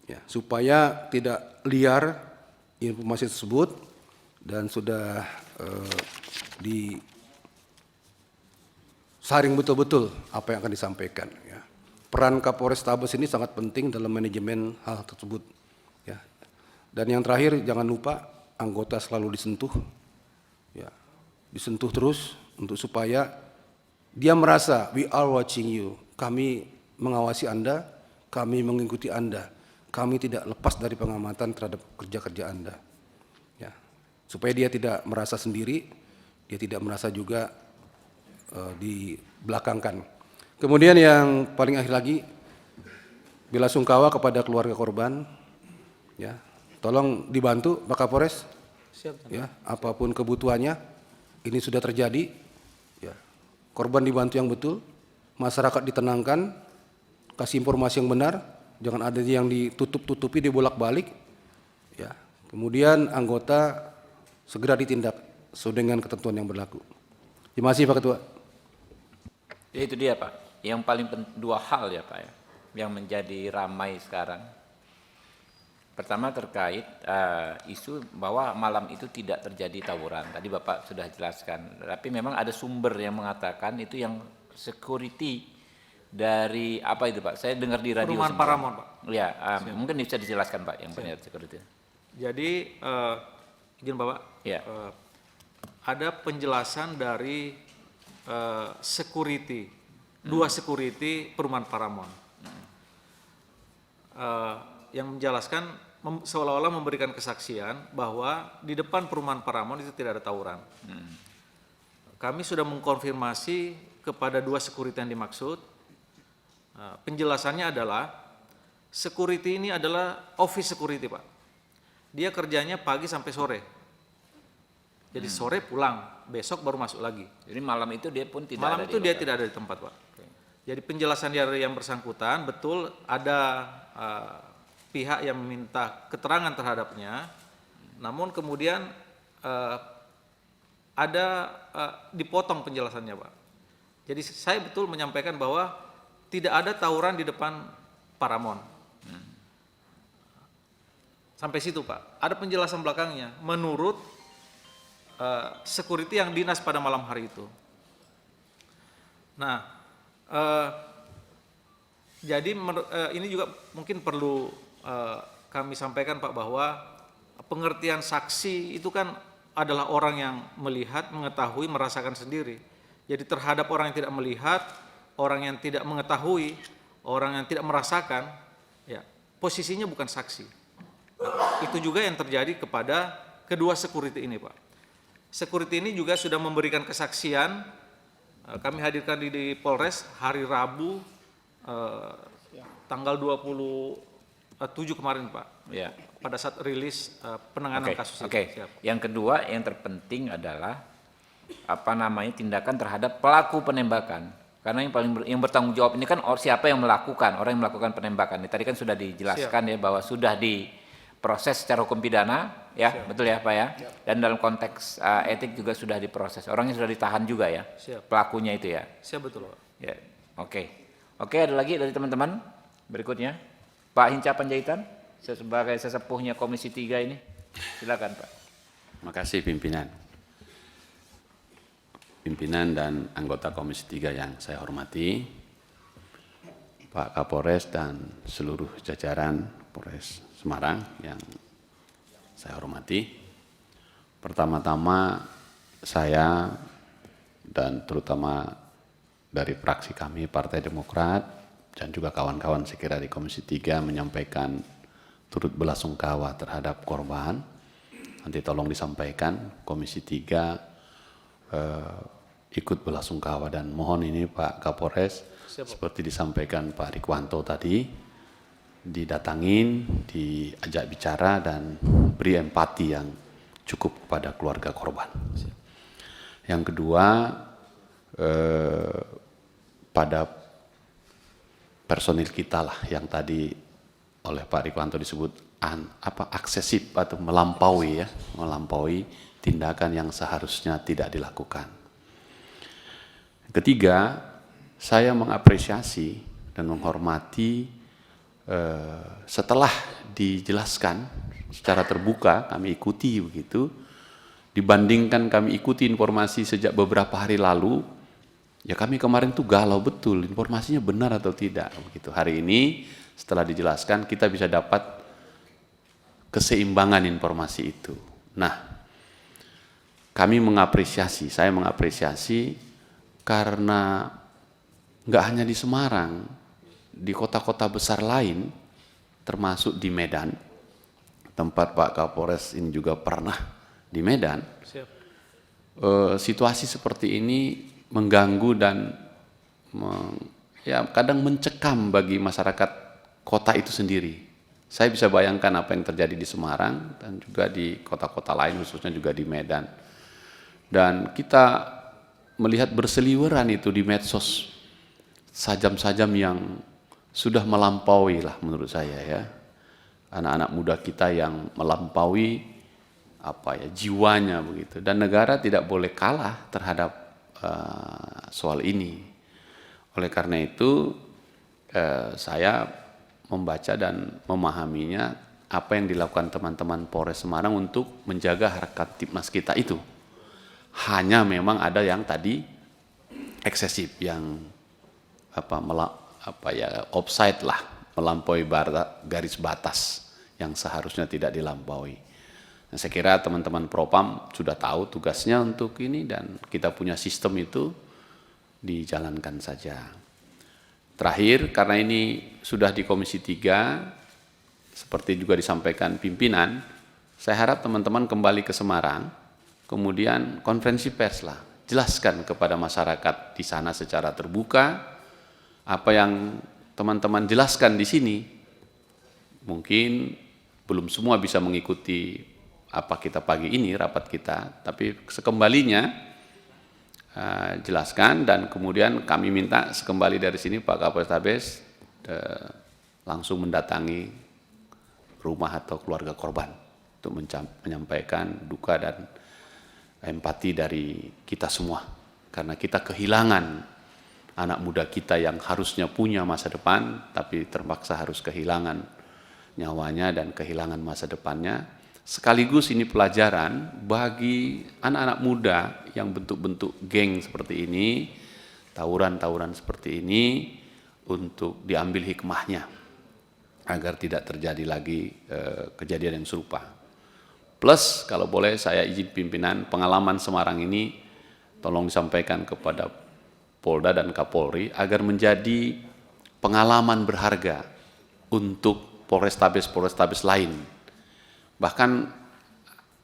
ya, supaya tidak liar informasi tersebut dan sudah disaring betul-betul apa yang akan disampaikan. Ya. Peran Kapolres Tabes ini sangat penting dalam manajemen hal tersebut. Ya. Dan yang terakhir jangan lupa anggota selalu disentuh, ya, disentuh terus untuk supaya dia merasa we are watching you, kami mengawasi Anda, kami mengikuti Anda, kami tidak lepas dari pengamatan terhadap kerja-kerja Anda. Ya. Supaya dia tidak merasa sendiri, dia tidak merasa juga dibelakangkan. Kemudian yang paling akhir lagi, bela sungkawa kepada keluarga korban, ya, tolong dibantu Pak Kapolres, ya, apapun kebutuhannya, ini sudah terjadi, ya, korban dibantu yang betul, masyarakat ditenangkan, kasih informasi yang benar, jangan ada yang ditutup-tutupi, dibolak-balik, ya. Kemudian anggota segera ditindak sesuai dengan ketentuan yang berlaku. Terima kasih Pak Ketua. Ya, itu dia Pak, yang paling 2 hal ya Pak ya, yang menjadi ramai sekarang. Pertama terkait isu bahwa malam itu tidak terjadi tawuran. Tadi Bapak sudah jelaskan, tapi memang ada sumber yang mengatakan itu yang security dari apa itu Pak? Saya dengar di radio. Perumahan Paramount Pak. Ya, mungkin bisa dijelaskan Pak yang benar security. Jadi izin Bapak, Ya. ada penjelasan dari security, 2 security Perumahan Paramount. Yang menjelaskan seolah-olah memberikan kesaksian bahwa di depan Perumahan Paramount itu tidak ada tawuran. Kami sudah mengkonfirmasi kepada 2 security yang dimaksud. Penjelasannya adalah security ini adalah office security Pak. Dia kerjanya pagi sampai sore. Jadi sore pulang, besok baru masuk lagi. Jadi malam itu dia pun tidak Malam ada itu dia tidak ada di tempat Pak. Jadi penjelasan dari yang bersangkutan betul ada pihak yang meminta keterangan terhadapnya, namun kemudian ada dipotong penjelasannya Pak. Jadi saya betul menyampaikan bahwa tidak ada tawuran di depan Paramount. Sampai situ Pak. Ada penjelasan belakangnya. Menurut security yang dinas pada malam hari itu. Nah, jadi ini juga mungkin perlu kami sampaikan Pak, bahwa pengertian saksi itu kan adalah orang yang melihat, mengetahui, merasakan sendiri. Jadi terhadap orang yang tidak melihat, orang yang tidak mengetahui, orang yang tidak merasakan, ya posisinya bukan saksi. Nah, itu juga yang terjadi kepada kedua security ini Pak. Security ini juga sudah memberikan kesaksian, kami hadirkan di Polres hari Rabu tanggal 27 kemarin Pak, Ya. pada saat rilis penanganan kasus itu. Oke. Yang kedua yang terpenting adalah tindakan terhadap pelaku penembakan. Karena yang bertanggung jawab ini kan siapa yang melakukan, orang yang melakukan penembakan. Tadi kan sudah dijelaskan ya bahwa sudah diproses secara hukum pidana, ya betul ya Pak ya. Dan dalam konteks etik juga sudah diproses. Orangnya sudah ditahan juga ya, pelakunya itu ya. Siap betul Pak. Ya, oke, ada lagi dari teman-teman berikutnya, Pak Hinca Panjaitan sebagai sesepuhnya Komisi 3 ini, silakan Pak. Makasih pimpinan dan anggota Komisi 3 yang saya hormati, Pak Kapolres dan seluruh jajaran Polres Semarang yang saya hormati. Pertama-tama saya dan terutama dari fraksi kami Partai Demokrat dan juga kawan-kawan sekira di Komisi 3 menyampaikan turut belasungkawa terhadap korban. Nanti tolong disampaikan Komisi 3 ikut belasungkawa, dan mohon ini Pak Kapolres seperti disampaikan Pak Rikwanto tadi, didatangin, diajak bicara dan beri empati yang cukup kepada keluarga korban. Yang kedua, pada personil kita lah yang tadi oleh Pak Rikwanto disebut aksesif atau melampaui tindakan yang seharusnya tidak dilakukan. Ketiga, saya mengapresiasi dan menghormati setelah dijelaskan secara terbuka, kami ikuti begitu, dibandingkan kami ikuti informasi sejak beberapa hari lalu, ya kami kemarin tuh galau betul, informasinya benar atau tidak begitu. Hari ini setelah dijelaskan kita bisa dapat keseimbangan informasi itu. Nah, saya mengapresiasi karena nggak hanya di Semarang, di kota-kota besar lain, termasuk di Medan, tempat Pak Kapolres ini juga pernah di Medan. Situasi seperti ini mengganggu dan kadang mencekam bagi masyarakat kota itu sendiri. Saya bisa bayangkan apa yang terjadi di Semarang dan juga di kota-kota lain, khususnya juga di Medan. Dan kita melihat berseliweran itu di medsos, sajam-sajam yang sudah melampaui lah menurut saya ya. Anak-anak muda kita yang melampaui jiwanya begitu. Dan negara tidak boleh kalah terhadap soal ini. Oleh karena itu saya membaca dan memahaminya apa yang dilakukan teman-teman Polres Semarang untuk menjaga harkat Tipmas kita itu. Hanya memang ada yang tadi eksesif, yang offside lah, melampaui garis batas yang seharusnya tidak dilampaui. Nah, saya kira teman-teman Propam sudah tahu tugasnya untuk ini dan kita punya sistem itu, dijalankan saja. Terakhir, karena ini sudah di Komisi 3, seperti juga disampaikan pimpinan, saya harap teman-teman kembali ke Semarang, kemudian konferensi pers lah, jelaskan kepada masyarakat di sana secara terbuka apa yang teman-teman jelaskan di sini. Mungkin belum semua bisa mengikuti apa kita pagi ini, rapat kita, tapi sekembalinya jelaskan, dan kemudian kami minta sekembali dari sini Pak Kapolres langsung mendatangi rumah atau keluarga korban untuk menyampaikan duka dan empati dari kita semua, karena kita kehilangan anak muda kita yang harusnya punya masa depan, tapi terpaksa harus kehilangan nyawanya dan kehilangan masa depannya. Sekaligus ini pelajaran bagi anak-anak muda yang bentuk-bentuk geng seperti ini, tawuran-tawuran seperti ini, untuk diambil hikmahnya agar tidak terjadi lagi kejadian yang serupa. Plus kalau boleh saya izin pimpinan, pengalaman Semarang ini tolong disampaikan kepada Polda dan Kapolri agar menjadi pengalaman berharga untuk Polrestabes lain. Bahkan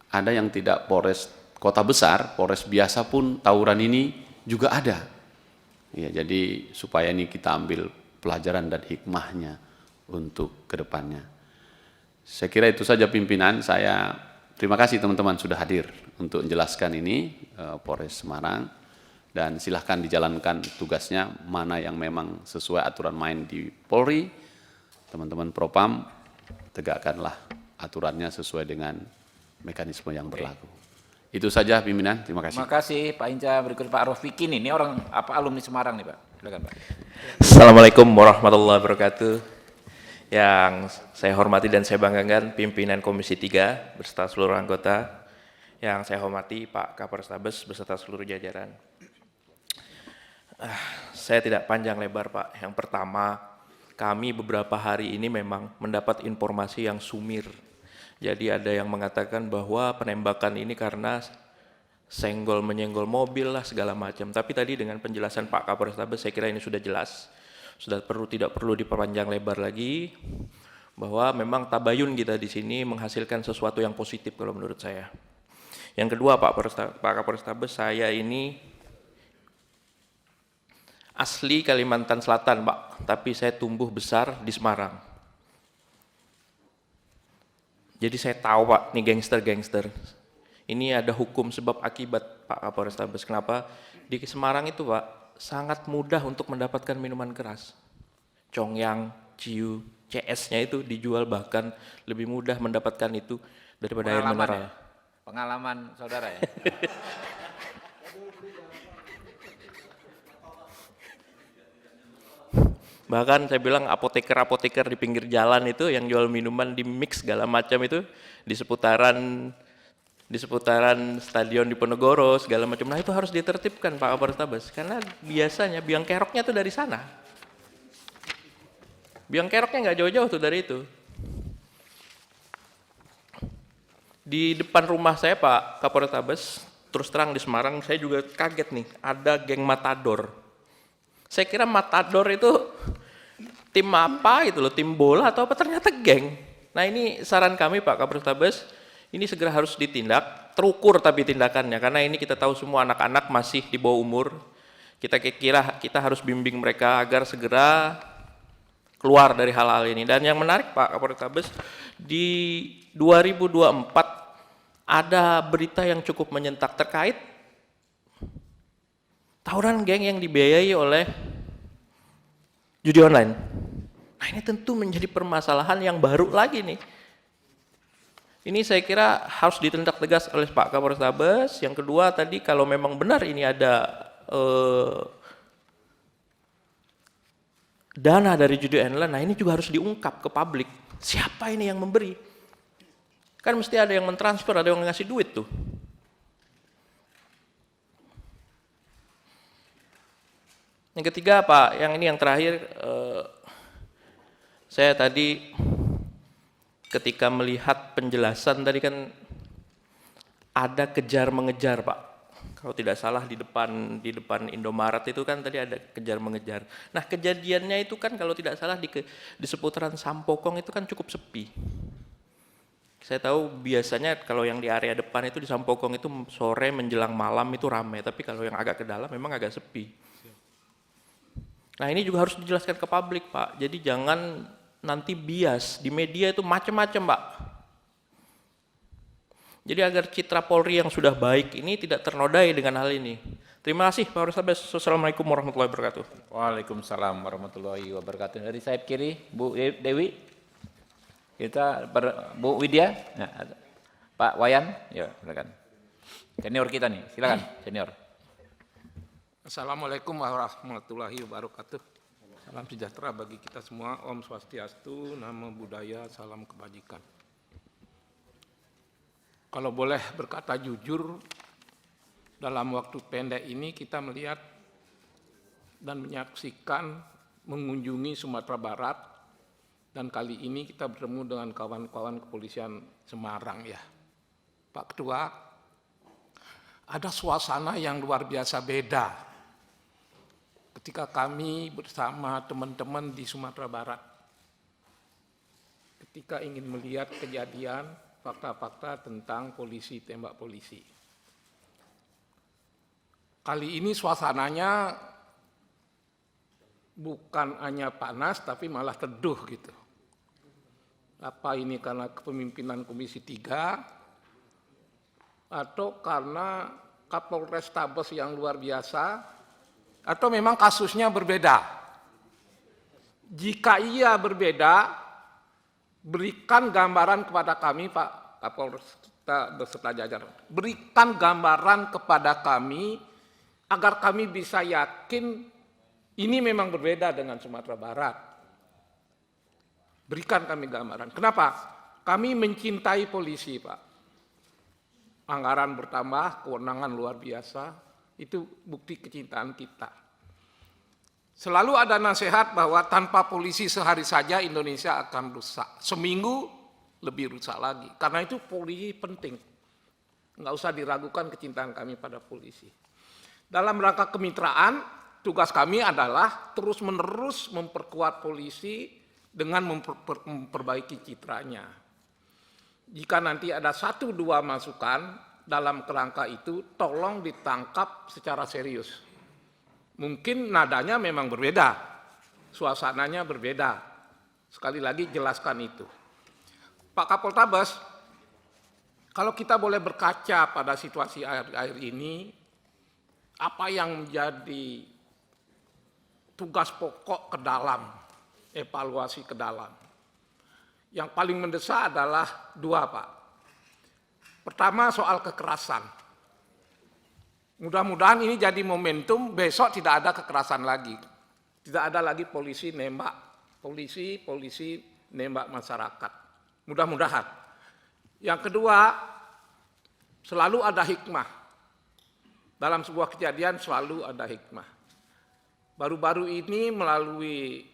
ada yang tidak Polres kota besar, Polres biasa pun tawuran ini juga ada. Ya, jadi supaya ini kita ambil pelajaran dan hikmahnya untuk kedepannya. Saya kira itu saja pimpinan. Saya terima kasih teman-teman sudah hadir untuk menjelaskan ini Polres Semarang, dan silahkan dijalankan tugasnya mana yang memang sesuai aturan main di Polri. Teman-teman Propam, tegakkanlah aturannya sesuai dengan mekanisme yang berlaku. Itu saja pimpinan, terima kasih. Terima kasih Pak Inca. Berikut Pak Rofikin, ini orang alumni Semarang nih Pak. Silakan Pak. Assalamualaikum warahmatullahi wabarakatuh. Yang saya hormati dan saya banggakan pimpinan Komisi 3 beserta seluruh anggota. Yang saya hormati Pak Kapolrestabes beserta seluruh jajaran. Saya tidak panjang lebar Pak. Yang pertama, kami beberapa hari ini memang mendapat informasi yang sumir. Jadi ada yang mengatakan bahwa penembakan ini karena senggol menyenggol mobil lah segala macam. Tapi tadi dengan penjelasan Pak Kapolrestabes saya kira ini sudah jelas. Sudah tidak perlu diperpanjang lebar lagi, bahwa memang tabayun kita di sini menghasilkan sesuatu yang positif kalau menurut saya. Yang kedua Pak Kapolrestabes, saya ini asli Kalimantan Selatan Pak, tapi saya tumbuh besar di Semarang. Jadi saya tahu Pak, nih gangster-gangster. Ini ada hukum sebab akibat Pak Kapolrestabes. Kenapa? Di Semarang itu Pak, sangat mudah untuk mendapatkan minuman keras. Congyang, Ciu, CS-nya itu dijual, bahkan lebih mudah mendapatkan itu daripada air mineral. Ya? Pengalaman saudara ya? Bahkan saya bilang apoteker-apoteker di pinggir jalan itu yang jual minuman di mix segala macam itu di seputaran stadion Diponegoro segala macam. Nah itu harus ditertibkan Pak Kapolrestabes, karena biasanya biang keroknya tuh dari sana. Biang keroknya nggak jauh-jauh tuh dari itu. Di depan rumah saya Pak Kapolrestabes, terus terang di Semarang, saya juga kaget nih, ada geng matador. Saya kira matador itu tim apa gitu loh, tim bola atau apa, ternyata geng. Nah ini saran kami Pak Kapolrestabes, ini segera harus ditindak, terukur tapi tindakannya, karena ini kita tahu semua anak-anak masih di bawah umur. Kita harus bimbing mereka agar segera keluar dari hal-hal ini. Dan yang menarik Pak Kapolrestabes, di 2024 ada berita yang cukup menyentak terkait tawuran geng yang dibiayai oleh judi online. Nah ini tentu menjadi permasalahan yang baru lagi nih. Ini saya kira harus ditindak tegas oleh Pak Kapolrestabes. Yang kedua tadi, kalau memang benar ini ada dana dari judi online, nah ini juga harus diungkap ke publik. Siapa ini yang memberi? Kan mesti ada yang mentransfer, ada yang ngasih duit tuh. Yang ketiga Pak, yang ini yang terakhir, saya tadi ketika melihat penjelasan tadi kan ada kejar mengejar Pak. Kalau tidak salah di depan Indomaret itu kan tadi ada kejar mengejar. Nah kejadiannya itu kan kalau tidak salah di seputaran Sampokong itu kan cukup sepi. Saya tahu biasanya kalau yang di area depan itu di Sampokong itu sore menjelang malam itu ramai, tapi kalau yang agak ke dalam memang agak sepi. Nah ini juga harus dijelaskan ke publik Pak, jadi jangan nanti bias, di media itu macam-macam Pak. Jadi agar citra Polri yang sudah baik ini tidak ternodai dengan hal ini. Terima kasih Pak Kapolrestabes. Assalamualaikum warahmatullahi wabarakatuh. Waalaikumsalam warahmatullahi wabarakatuh. Dari sayap kiri, Bu Dewi. Bu Widya. Nah, Pak Wayan, ya silakan. Senior kita nih, silakan senior. Assalamualaikum warahmatullahi wabarakatuh. Salam sejahtera bagi kita semua. Om Swastiastu, Namo Buddhaya, salam kebajikan. Kalau boleh berkata jujur, dalam waktu pendek ini kita melihat dan menyaksikan mengunjungi Sumatera Barat, dan kali ini kita bertemu dengan kawan-kawan kepolisian Semarang ya. Pak Ketua, ada suasana yang luar biasa beda ketika kami bersama teman-teman di Sumatera Barat. Ketika ingin melihat kejadian, fakta-fakta tentang polisi tembak polisi. Kali ini suasananya bukan hanya panas, tapi malah teduh gitu. Apa ini karena kepemimpinan Komisi 3, atau karena Kapolres Tabes yang luar biasa, atau memang kasusnya berbeda? Jika iya berbeda, berikan gambaran kepada kami, Pak Kapolres beserta jajaran. Berikan gambaran kepada kami, agar kami bisa yakin ini memang berbeda dengan Sumatera Barat. Berikan kami gambaran. Kenapa? Kami mencintai polisi, Pak. Anggaran bertambah, kewenangan luar biasa, itu bukti kecintaan kita. Selalu ada nasihat bahwa tanpa polisi sehari saja Indonesia akan rusak. Seminggu lebih rusak lagi. Karena itu polisi penting. Nggak usah diragukan kecintaan kami pada polisi. Dalam rangka kemitraan, tugas kami adalah terus-menerus memperkuat polisi dengan memperbaiki citranya. Jika nanti ada 1-2 masukan dalam kerangka itu, tolong ditangkap secara serius. Mungkin nadanya memang berbeda, suasananya berbeda. Sekali lagi jelaskan itu. Pak Kapoltabes, kalau kita boleh berkaca pada situasi akhir-akhir ini, apa yang menjadi tugas pokok ke dalam, evaluasi ke dalam? Yang paling mendesak adalah 2, Pak. Pertama, soal kekerasan. Mudah-mudahan ini jadi momentum, besok tidak ada kekerasan lagi. Tidak ada lagi polisi nembak masyarakat. Mudah-mudahan. Yang kedua, selalu ada hikmah. Dalam sebuah kejadian selalu ada hikmah. Baru-baru ini melalui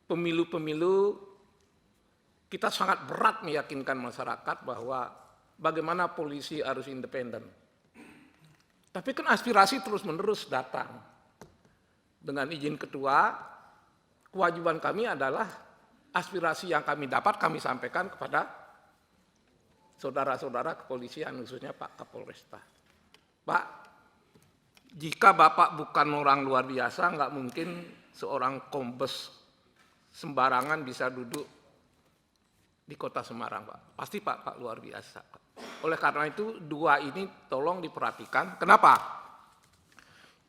pemilu-pemilu, kita sangat berat meyakinkan masyarakat bahwa bagaimana polisi harus independen. Tapi kan aspirasi terus-menerus datang. Dengan izin ketua, kewajiban kami adalah aspirasi yang kami dapat kami sampaikan kepada saudara-saudara kepolisian, khususnya Pak Kapolresta. Pak, jika Bapak bukan orang luar biasa, nggak mungkin seorang kombes sembarangan bisa duduk di kota Semarang, Pak. Pasti Pak luar biasa, Pak. Oleh karena itu, 2 ini tolong diperhatikan. Kenapa?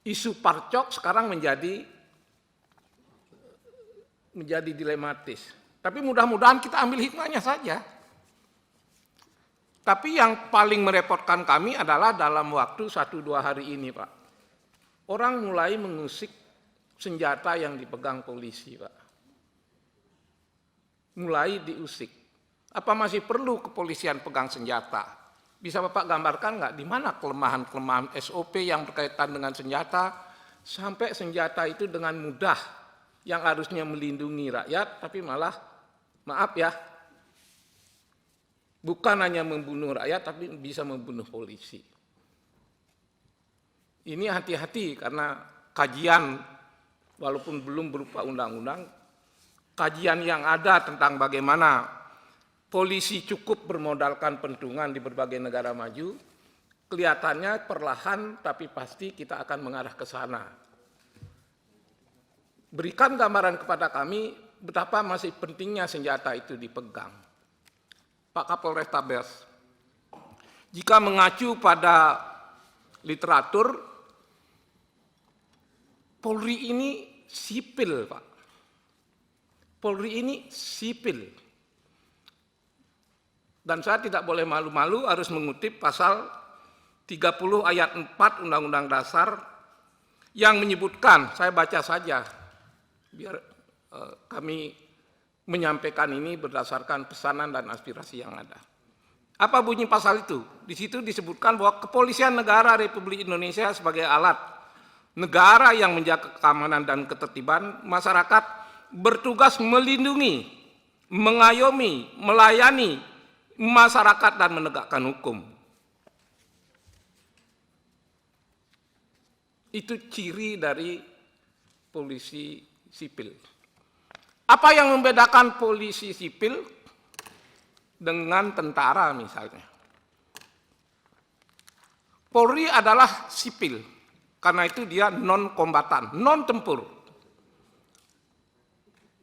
Isu parcok sekarang menjadi dilematis. Tapi mudah-mudahan kita ambil hikmahnya saja. Tapi yang paling merepotkan kami adalah dalam waktu 1-2 hari ini, Pak. Orang mulai mengusik senjata yang dipegang polisi, Pak. Mulai diusik. Apa masih perlu kepolisian pegang senjata? Bisa Bapak gambarkan nggak di mana kelemahan-kelemahan SOP yang berkaitan dengan senjata, sampai senjata itu dengan mudah yang harusnya melindungi rakyat, tapi malah, maaf ya, bukan hanya membunuh rakyat, tapi bisa membunuh polisi. Ini hati-hati karena kajian, walaupun belum berupa undang-undang, kajian yang ada tentang bagaimana polisi cukup bermodalkan pentungan di berbagai negara maju, kelihatannya perlahan tapi pasti kita akan mengarah ke sana. Berikan gambaran kepada kami betapa masih pentingnya senjata itu dipegang. Pak Kapolres Tabes, jika mengacu pada literatur, Polri ini sipil, Pak. Polri ini sipil. Dan saya tidak boleh malu-malu harus mengutip pasal 30 ayat 4 Undang-Undang Dasar yang menyebutkan, saya baca saja, Biar kami menyampaikan ini berdasarkan pesanan dan aspirasi yang ada. Apa bunyi pasal itu? Di situ disebutkan bahwa Kepolisian Negara Republik Indonesia sebagai alat negara yang menjaga keamanan dan ketertiban masyarakat bertugas melindungi, mengayomi, melayani masyarakat dan menegakkan hukum. Itu ciri dari polisi sipil. Apa yang membedakan polisi sipil dengan tentara misalnya? Polri adalah sipil, karena itu dia non-kombatan, non-tempur.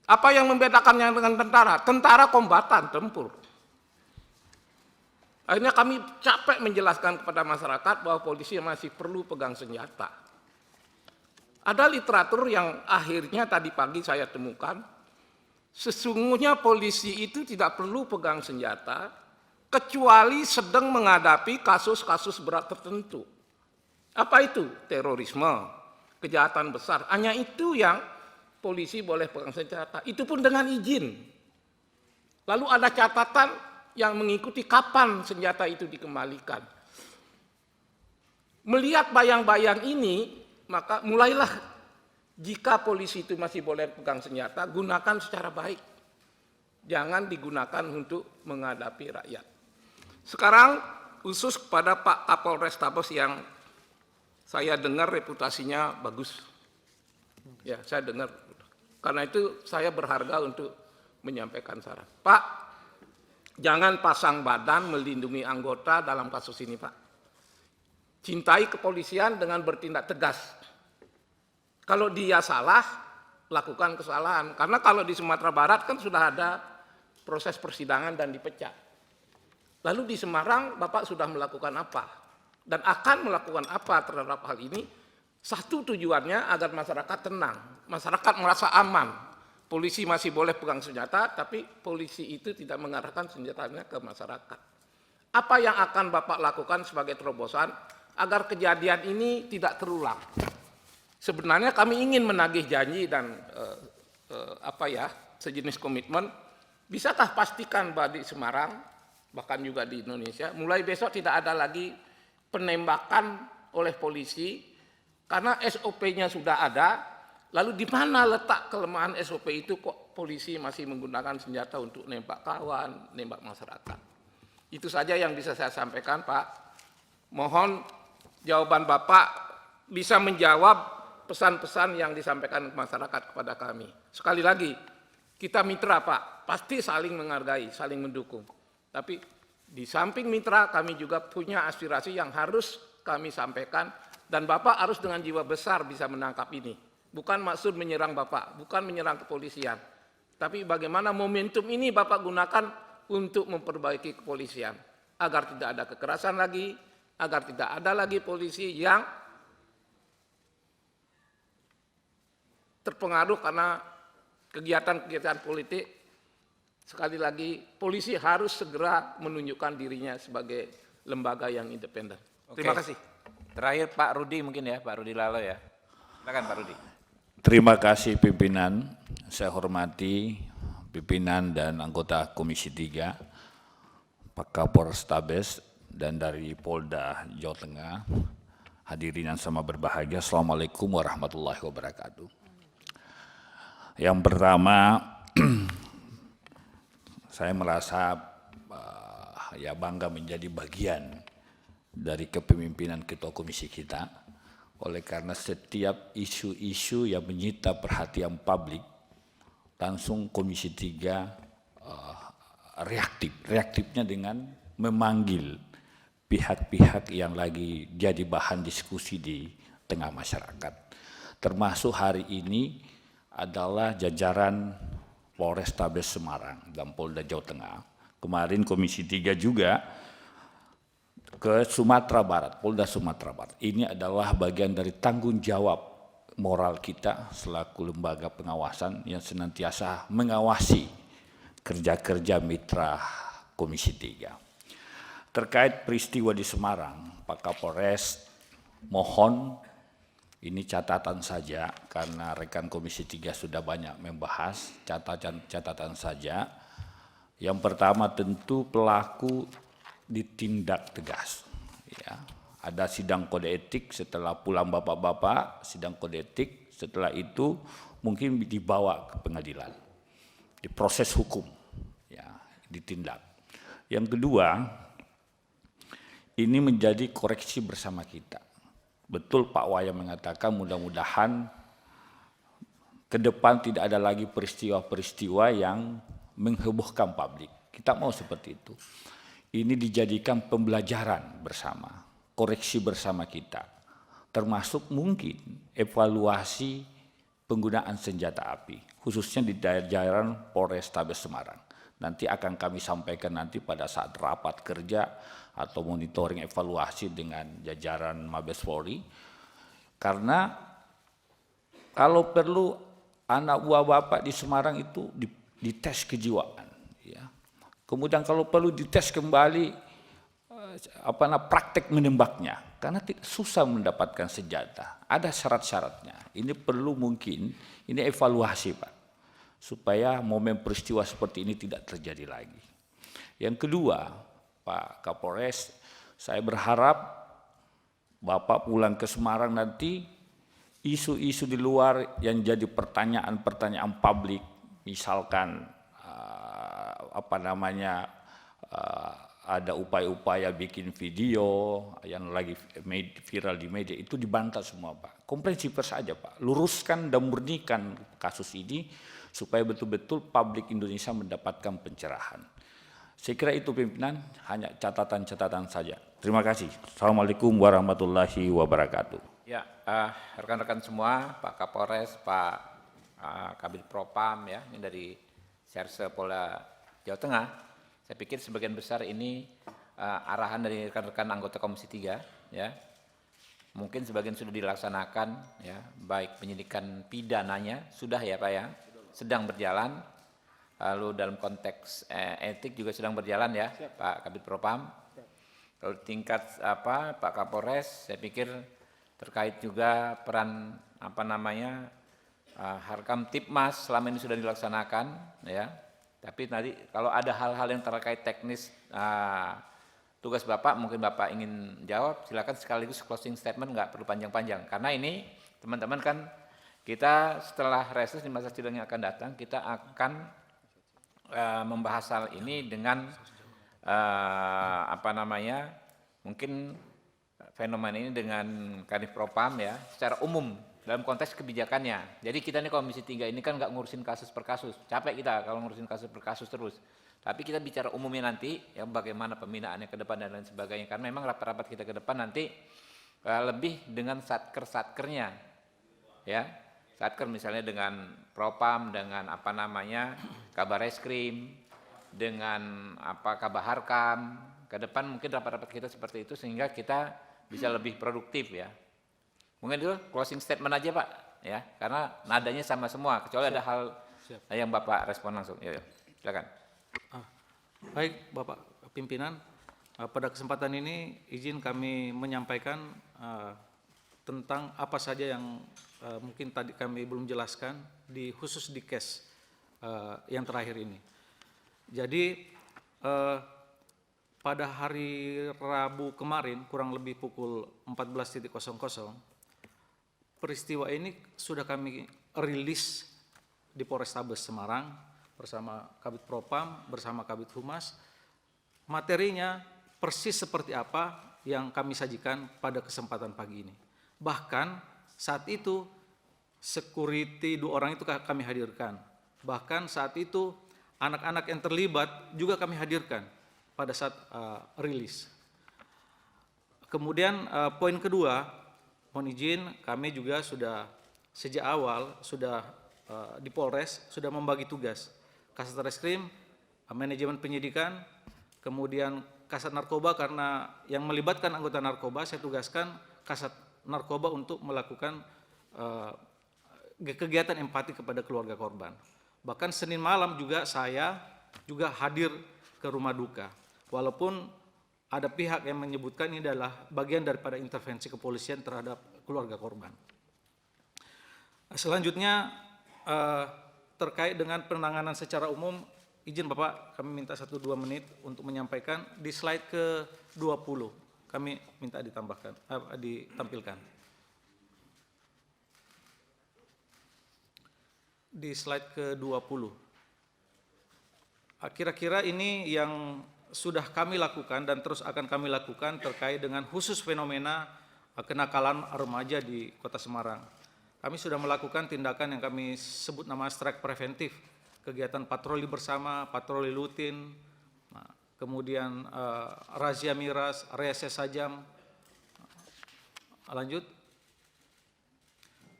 Apa yang membedakannya dengan tentara? Tentara kombatan, tempur. Akhirnya kami capek menjelaskan kepada masyarakat bahwa polisi masih perlu pegang senjata. Ada literatur yang akhirnya tadi pagi saya temukan, sesungguhnya polisi itu tidak perlu pegang senjata, kecuali sedang menghadapi kasus-kasus berat tertentu. Apa itu? Terorisme, kejahatan besar. Hanya itu yang polisi boleh pegang senjata. Itu pun dengan izin. Lalu ada catatan yang mengikuti kapan senjata itu dikembalikan. Melihat bayang-bayang ini, maka mulailah jika polisi itu masih boleh pegang senjata, gunakan secara baik. Jangan digunakan untuk menghadapi rakyat. Sekarang khusus kepada Pak Kapolres Tabes yang saya dengar reputasinya bagus. Ya, saya dengar. Karena itu saya berharga untuk menyampaikan saran. Pak, jangan pasang badan melindungi anggota dalam kasus ini, Pak. Cintai kepolisian dengan bertindak tegas. Kalau dia salah, lakukan kesalahan. Karena kalau di Sumatera Barat kan sudah ada proses persidangan dan dipecat. Lalu di Semarang Bapak sudah melakukan apa? Dan akan melakukan apa terhadap hal ini? Satu tujuannya agar masyarakat tenang, masyarakat merasa aman. Polisi masih boleh pegang senjata, tapi polisi itu tidak mengarahkan senjatanya ke masyarakat. Apa yang akan Bapak lakukan sebagai terobosan agar kejadian ini tidak terulang? Sebenarnya kami ingin menagih janji dan sejenis komitmen. Bisakah pastikan bahwa di Semarang, bahkan juga di Indonesia, mulai besok tidak ada lagi penembakan oleh polisi, karena SOP-nya sudah ada. Lalu di mana letak kelemahan SOP itu kok polisi masih menggunakan senjata untuk nembak kawan, nembak masyarakat? Itu saja yang bisa saya sampaikan, Pak. Mohon jawaban Bapak bisa menjawab pesan-pesan yang disampaikan masyarakat kepada kami. Sekali lagi, kita mitra, Pak, pasti saling menghargai, saling mendukung. Tapi di samping mitra, kami juga punya aspirasi yang harus kami sampaikan, dan Bapak harus dengan jiwa besar bisa menangkap ini. Bukan maksud menyerang Bapak, bukan menyerang kepolisian. Tapi bagaimana momentum ini Bapak gunakan untuk memperbaiki kepolisian. Agar tidak ada kekerasan lagi, agar tidak ada lagi polisi yang terpengaruh karena kegiatan-kegiatan politik. Sekali lagi, polisi harus segera menunjukkan dirinya sebagai lembaga yang independen. Terima kasih. Terakhir Pak Rudi mungkin ya, Pak Rudi Lalo ya. Silakan Pak Rudi. Terima kasih pimpinan, saya hormati pimpinan dan anggota Komisi 3, Pak Kapolres Tabes, dan dari Polda Jawa Tengah, hadirin yang sama berbahagia, Assalamualaikum warahmatullahi wabarakatuh. Yang pertama, saya merasa ya bangga menjadi bagian dari kepemimpinan Ketua Komisi kita, oleh karena setiap isu-isu yang menyita perhatian publik, langsung Komisi 3 reaktifnya dengan memanggil pihak-pihak yang lagi jadi bahan diskusi di tengah masyarakat. Termasuk hari ini adalah jajaran Polrestabes Semarang dan Polda Jawa Tengah. Kemarin Komisi 3 juga ke Sumatera Barat, Polda Sumatera Barat. Ini adalah bagian dari tanggung jawab moral kita selaku lembaga pengawasan yang senantiasa mengawasi kerja-kerja mitra Komisi 3. Terkait peristiwa di Semarang, Pak Kapolres mohon Ini catatan saja karena rekan Komisi 3 sudah banyak membahas, catatan saja. Yang pertama tentu pelaku ditindak tegas. Ya. Ada sidang kode etik setelah pulang bapak-bapak, sidang kode etik, setelah itu mungkin dibawa ke pengadilan, diproses hukum, ya, ditindak. Yang kedua, ini menjadi koreksi bersama kita. Betul Pak Wayan mengatakan mudah-mudahan ke depan tidak ada lagi peristiwa-peristiwa yang menghebohkan publik. Kita mau seperti itu. Ini dijadikan pembelajaran bersama, koreksi bersama kita. Termasuk mungkin evaluasi penggunaan senjata api, khususnya di jajaran Polrestabes Semarang. Nanti akan kami sampaikan nanti pada saat rapat kerja atau monitoring evaluasi dengan jajaran Mabes Polri. Karena kalau perlu anak buah Bapak di Semarang itu dites kejiwaan. Ya. Kemudian kalau perlu dites kembali praktek menembaknya. Karena susah mendapatkan senjata. Ada syarat-syaratnya. Ini perlu mungkin, ini evaluasi Pak. Supaya momen peristiwa seperti ini tidak terjadi lagi. Yang kedua, Pak Kapolres, saya berharap Bapak pulang ke Semarang nanti, isu-isu di luar yang jadi pertanyaan-pertanyaan publik, misalkan ada upaya-upaya bikin video yang lagi viral di media, itu dibantah semua Pak. Komprehensif saja Pak, luruskan dan murnikan kasus ini supaya betul-betul publik Indonesia mendapatkan pencerahan. Saya kira itu pimpinan, hanya catatan-catatan saja. Terima kasih. Assalamualaikum warahmatullahi wabarakatuh. Ya, rekan-rekan semua, Pak Kapolres, Pak Kabid Propam, ya, ini dari Serse Polda Jawa Tengah. Saya pikir sebagian besar ini arahan dari rekan-rekan anggota Komisi 3, ya. Mungkin sebagian sudah dilaksanakan, ya, baik penyidikan pidananya sudah ya Pak ya, sedang berjalan. Lalu dalam konteks etik juga sedang berjalan ya, Pak Kabid Propam. Lalu tingkat Pak Kapolres, saya pikir terkait juga peran Harkam Tipmas selama ini sudah dilaksanakan, ya. Tapi tadi kalau ada hal-hal yang terkait teknis tugas Bapak, mungkin Bapak ingin jawab, silakan sekaligus closing statement, nggak perlu panjang-panjang. Karena ini teman-teman kan kita setelah reses di masa sidang yang akan datang, kita akan membahas hal ini dengan mungkin fenomena ini dengan Kadif Propam ya, secara umum dalam konteks kebijakannya. Jadi kita ini Komisi 3 ini kan nggak ngurusin kasus per kasus, capek kita kalau ngurusin kasus per kasus terus. Tapi kita bicara umumnya nanti, ya bagaimana pembinaannya ke depan dan lain sebagainya. Karena memang rapat-rapat kita ke depan nanti lebih dengan satker-satkernya, ya. Satker misalnya dengan Propam, dengan Kabar Reskrim, dengan Kabar Harkam. Ke depan mungkin rapat-rapat kita seperti itu sehingga kita bisa lebih produktif ya. Mungkin itu closing statement aja Pak, ya. Karena nadanya sama semua, kecuali ada hal yang Bapak respon langsung. Ya, silakan. Baik Bapak Pimpinan, pada kesempatan ini izin kami menyampaikan tentang apa saja yang mungkin tadi kami belum jelaskan khusus di case yang terakhir ini. Jadi pada hari Rabu kemarin kurang lebih pukul 14.00 peristiwa ini sudah kami rilis di Polrestabes Semarang bersama Kabid Propam, bersama Kabid Humas. Materinya persis seperti apa yang kami sajikan pada kesempatan pagi ini. Bahkan saat itu security 2 orang itu kami hadirkan. Bahkan saat itu anak-anak yang terlibat juga kami hadirkan pada saat rilis. Kemudian poin kedua, mohon izin kami juga sudah sejak awal di Polres sudah membagi tugas. Kasat Reskrim, manajemen penyidikan, kemudian Kasat Narkoba karena yang melibatkan anggota narkoba, saya tugaskan Kasat Narkoba untuk melakukan kegiatan empati kepada keluarga korban. Bahkan Senin malam juga saya juga hadir ke rumah duka. Walaupun ada pihak yang menyebutkan ini adalah bagian daripada intervensi kepolisian terhadap keluarga korban. Selanjutnya terkait dengan penanganan secara umum, izin Bapak kami minta 1-2 menit untuk menyampaikan di slide ke-20. Kami minta ditampilkan. Di slide ke-20. Kira-kira ini yang sudah kami lakukan dan terus akan kami lakukan terkait dengan khusus fenomena kenakalan remaja di Kota Semarang. Kami sudah melakukan tindakan yang kami sebut nama strike preventif, kegiatan patroli bersama, patroli rutin, kemudian razia miras, reses sajam, lanjut.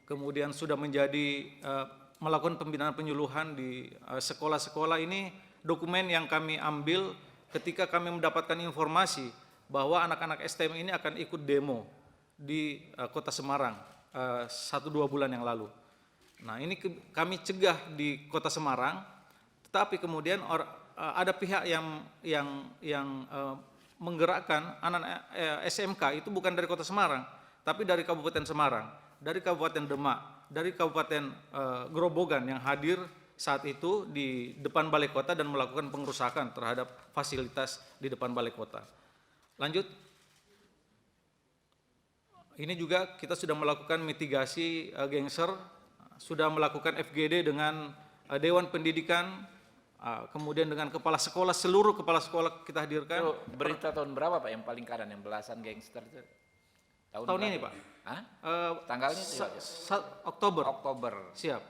Kemudian sudah menjadi melakukan pembinaan penyuluhan di sekolah-sekolah. Ini dokumen yang kami ambil ketika kami mendapatkan informasi bahwa anak-anak STM ini akan ikut demo di Kota Semarang 1-2 bulan yang lalu. Nah, ini kami cegah di Kota Semarang, tetapi kemudian ada pihak yang menggerakkan anak SMK itu bukan dari Kota Semarang, tapi dari Kabupaten Semarang, dari Kabupaten Demak, dari Kabupaten Grobogan yang hadir saat itu di depan Balai Kota dan melakukan pengerusakan terhadap fasilitas di depan Balai Kota. Lanjut. Ini juga kita sudah melakukan mitigasi gangster, sudah melakukan FGD dengan Dewan Pendidikan, kemudian dengan kepala sekolah, seluruh kepala sekolah kita hadirkan. Itu berita tahun berapa Pak yang paling kanan, yang belasan gangster itu? Tahun ini Pak. Hah? Tanggalnya itu? Oktober. Oktober. Siap.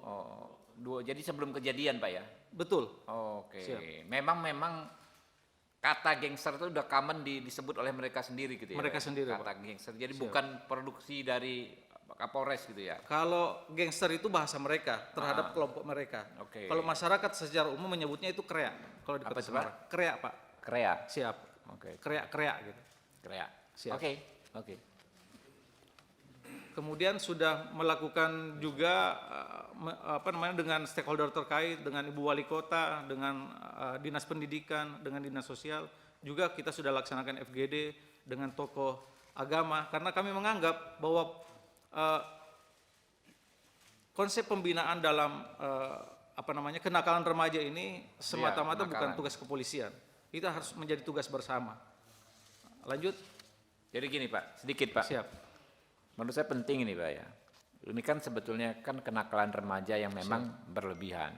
Oh, jadi sebelum kejadian Pak ya? Betul. Oke. Siap. Memang kata gangster itu udah common disebut oleh mereka sendiri gitu ya? Mereka sendiri, kata Pak. gangster. Jadi Siap. bukan produksi dari Kapolres gitu ya? Kalau gangster itu bahasa mereka terhadap kelompok mereka. Oke. Kalau masyarakat secara umum menyebutnya itu kreak. Kalau di Kota Semarang. Kreak Pak. Krea. Siap. Oke. Kreak gitu. Krea. Siap. Oke. Kemudian sudah melakukan juga dengan stakeholder terkait, dengan Ibu Wali Kota, dengan Dinas Pendidikan, dengan Dinas Sosial, juga kita sudah laksanakan FGD dengan tokoh agama, karena kami menganggap bahwa konsep pembinaan dalam kenakalan remaja ini semata-mata bukan tugas kepolisian, itu harus menjadi tugas bersama. Lanjut. Jadi gini Pak, sedikit Pak. Siap. Menurut saya penting ini Pak ya. Ini kan sebetulnya kan kenakalan remaja yang memang berlebihan.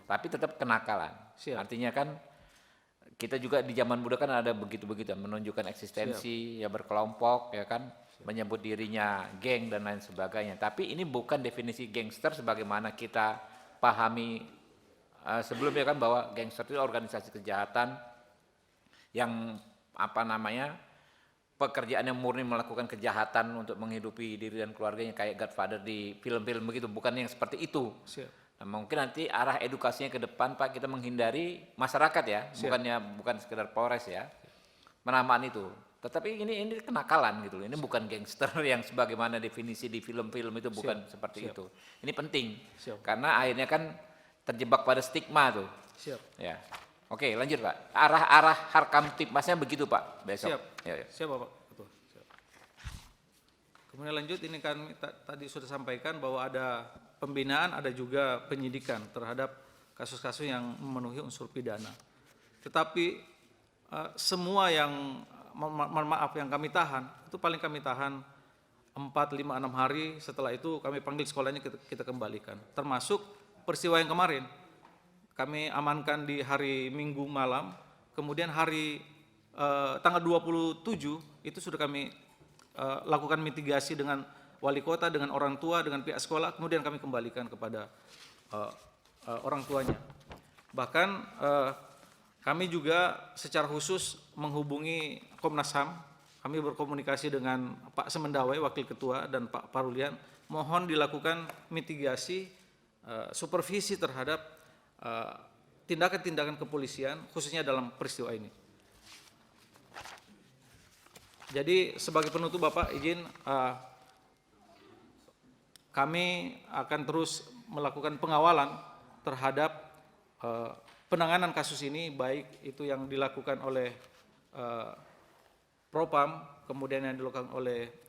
Tapi tetap kenakalan. Siap. Artinya kan kita juga di zaman muda kan ada begitu-begitu, menunjukkan eksistensi, ya berkelompok, ya kan, menyebut dirinya geng dan lain sebagainya. Tapi ini bukan definisi gangster sebagaimana kita pahami sebelumnya kan, bahwa gangster itu organisasi kejahatan yang pekerjaannya murni melakukan kejahatan untuk menghidupi diri dan keluarganya kayak Godfather di film-film begitu, bukan yang seperti itu. Siap. Nah, mungkin nanti arah edukasinya ke depan Pak, kita menghindari masyarakat ya, bukan sekedar Polres ya, penamaan itu. Tetapi ini kenakalan gitu, ini bukan gangster yang sebagaimana definisi di film-film itu, bukan seperti itu. Ini penting, karena akhirnya kan terjebak pada stigma tuh. Siap. Ya. Oke, lanjut Pak. Arah Harkamtibmasnya begitu Pak besok. Siap. Ya. Siap Bapak. Betul. Siap. Kemudian lanjut, ini kan tadi sudah sampaikan bahwa ada pembinaan, ada juga penyidikan terhadap kasus-kasus yang memenuhi unsur pidana. Tetapi semua yang yang kami tahan, itu paling kami tahan 4, 5, 6 hari, setelah itu kami panggil sekolahnya, kita kembalikan. Termasuk peristiwa yang kemarin. Kami amankan di hari Minggu malam, kemudian hari tanggal 27 itu sudah kami lakukan mitigasi dengan wali kota, dengan orang tua, dengan pihak sekolah, kemudian kami kembalikan kepada orang tuanya. Bahkan kami juga secara khusus menghubungi Komnas HAM, kami berkomunikasi dengan Pak Semendawai, Wakil Ketua, dan Pak Parulian, mohon dilakukan mitigasi, supervisi terhadap tindakan-tindakan kepolisian khususnya dalam peristiwa ini. Jadi sebagai penutup Bapak izin, kami akan terus melakukan pengawalan terhadap penanganan kasus ini, baik itu yang dilakukan oleh Propam, kemudian yang dilakukan oleh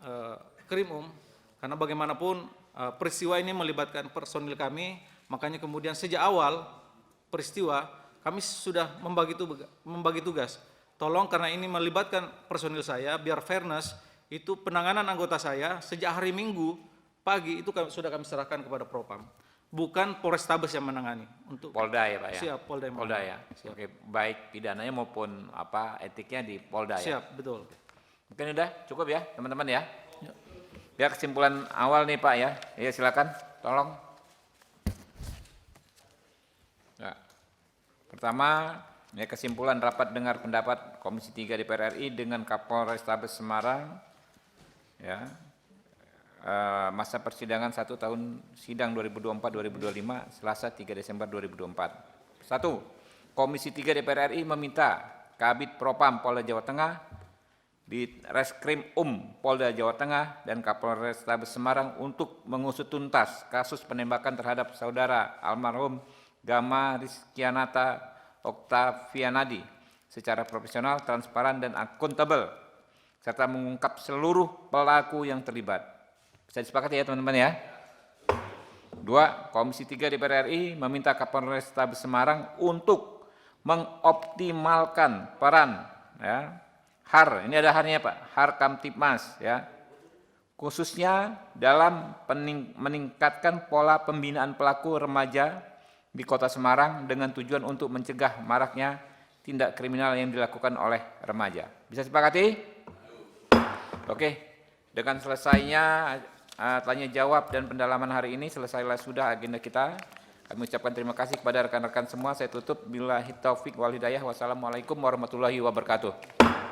Krimum, karena bagaimanapun peristiwa ini melibatkan personil kami, makanya kemudian sejak awal peristiwa kami sudah membagi tugas. Tolong karena ini melibatkan personil saya, biar fairness, itu penanganan anggota saya sejak hari Minggu pagi itu sudah kami serahkan kepada Propam. Bukan Polrestabes yang menangani. Untuk Polda ya Pak ya? Siap, Polda yang Polda ya? Siap. Oke, baik pidananya maupun etiknya di Polda ya? Siap, betul. Mungkin udah cukup ya teman-teman ya? Biar kesimpulan awal nih Pak ya, ya silakan, tolong. Ya. Pertama, ya kesimpulan rapat dengar pendapat Komisi 3 DPR RI dengan Kapolrestabes Semarang, ya, masa persidangan 1 tahun sidang 2024-2025 Selasa 3 Desember 2024. 1. Komisi 3 DPR RI meminta Kabid Propam Polda Jawa Tengah, di Reskrim Polda Jawa Tengah dan Kapolrestabes Semarang untuk mengusut tuntas kasus penembakan terhadap saudara almarhum Gama Rizkianata Oktavianadi secara profesional, transparan, dan akuntabel, serta mengungkap seluruh pelaku yang terlibat. Bisa disepakati ya teman-teman ya? 2. Komisi 3 DPR RI meminta Kapolrestabes Semarang untuk mengoptimalkan peran ya, HAR, ini ada HAR-nya Pak, HAR Kamtipmas ya, khususnya dalam meningkatkan pola pembinaan pelaku remaja di Kota Semarang dengan tujuan untuk mencegah maraknya tindak kriminal yang dilakukan oleh remaja. Bisa sepakati? Oke, dengan selesainya tanya jawab dan pendalaman hari ini, selesailah sudah agenda kita. Kami ucapkan terima kasih kepada rekan-rekan semua. Saya tutup billahi taufik wal hidayah. Wassalamualaikum warahmatullahi wabarakatuh.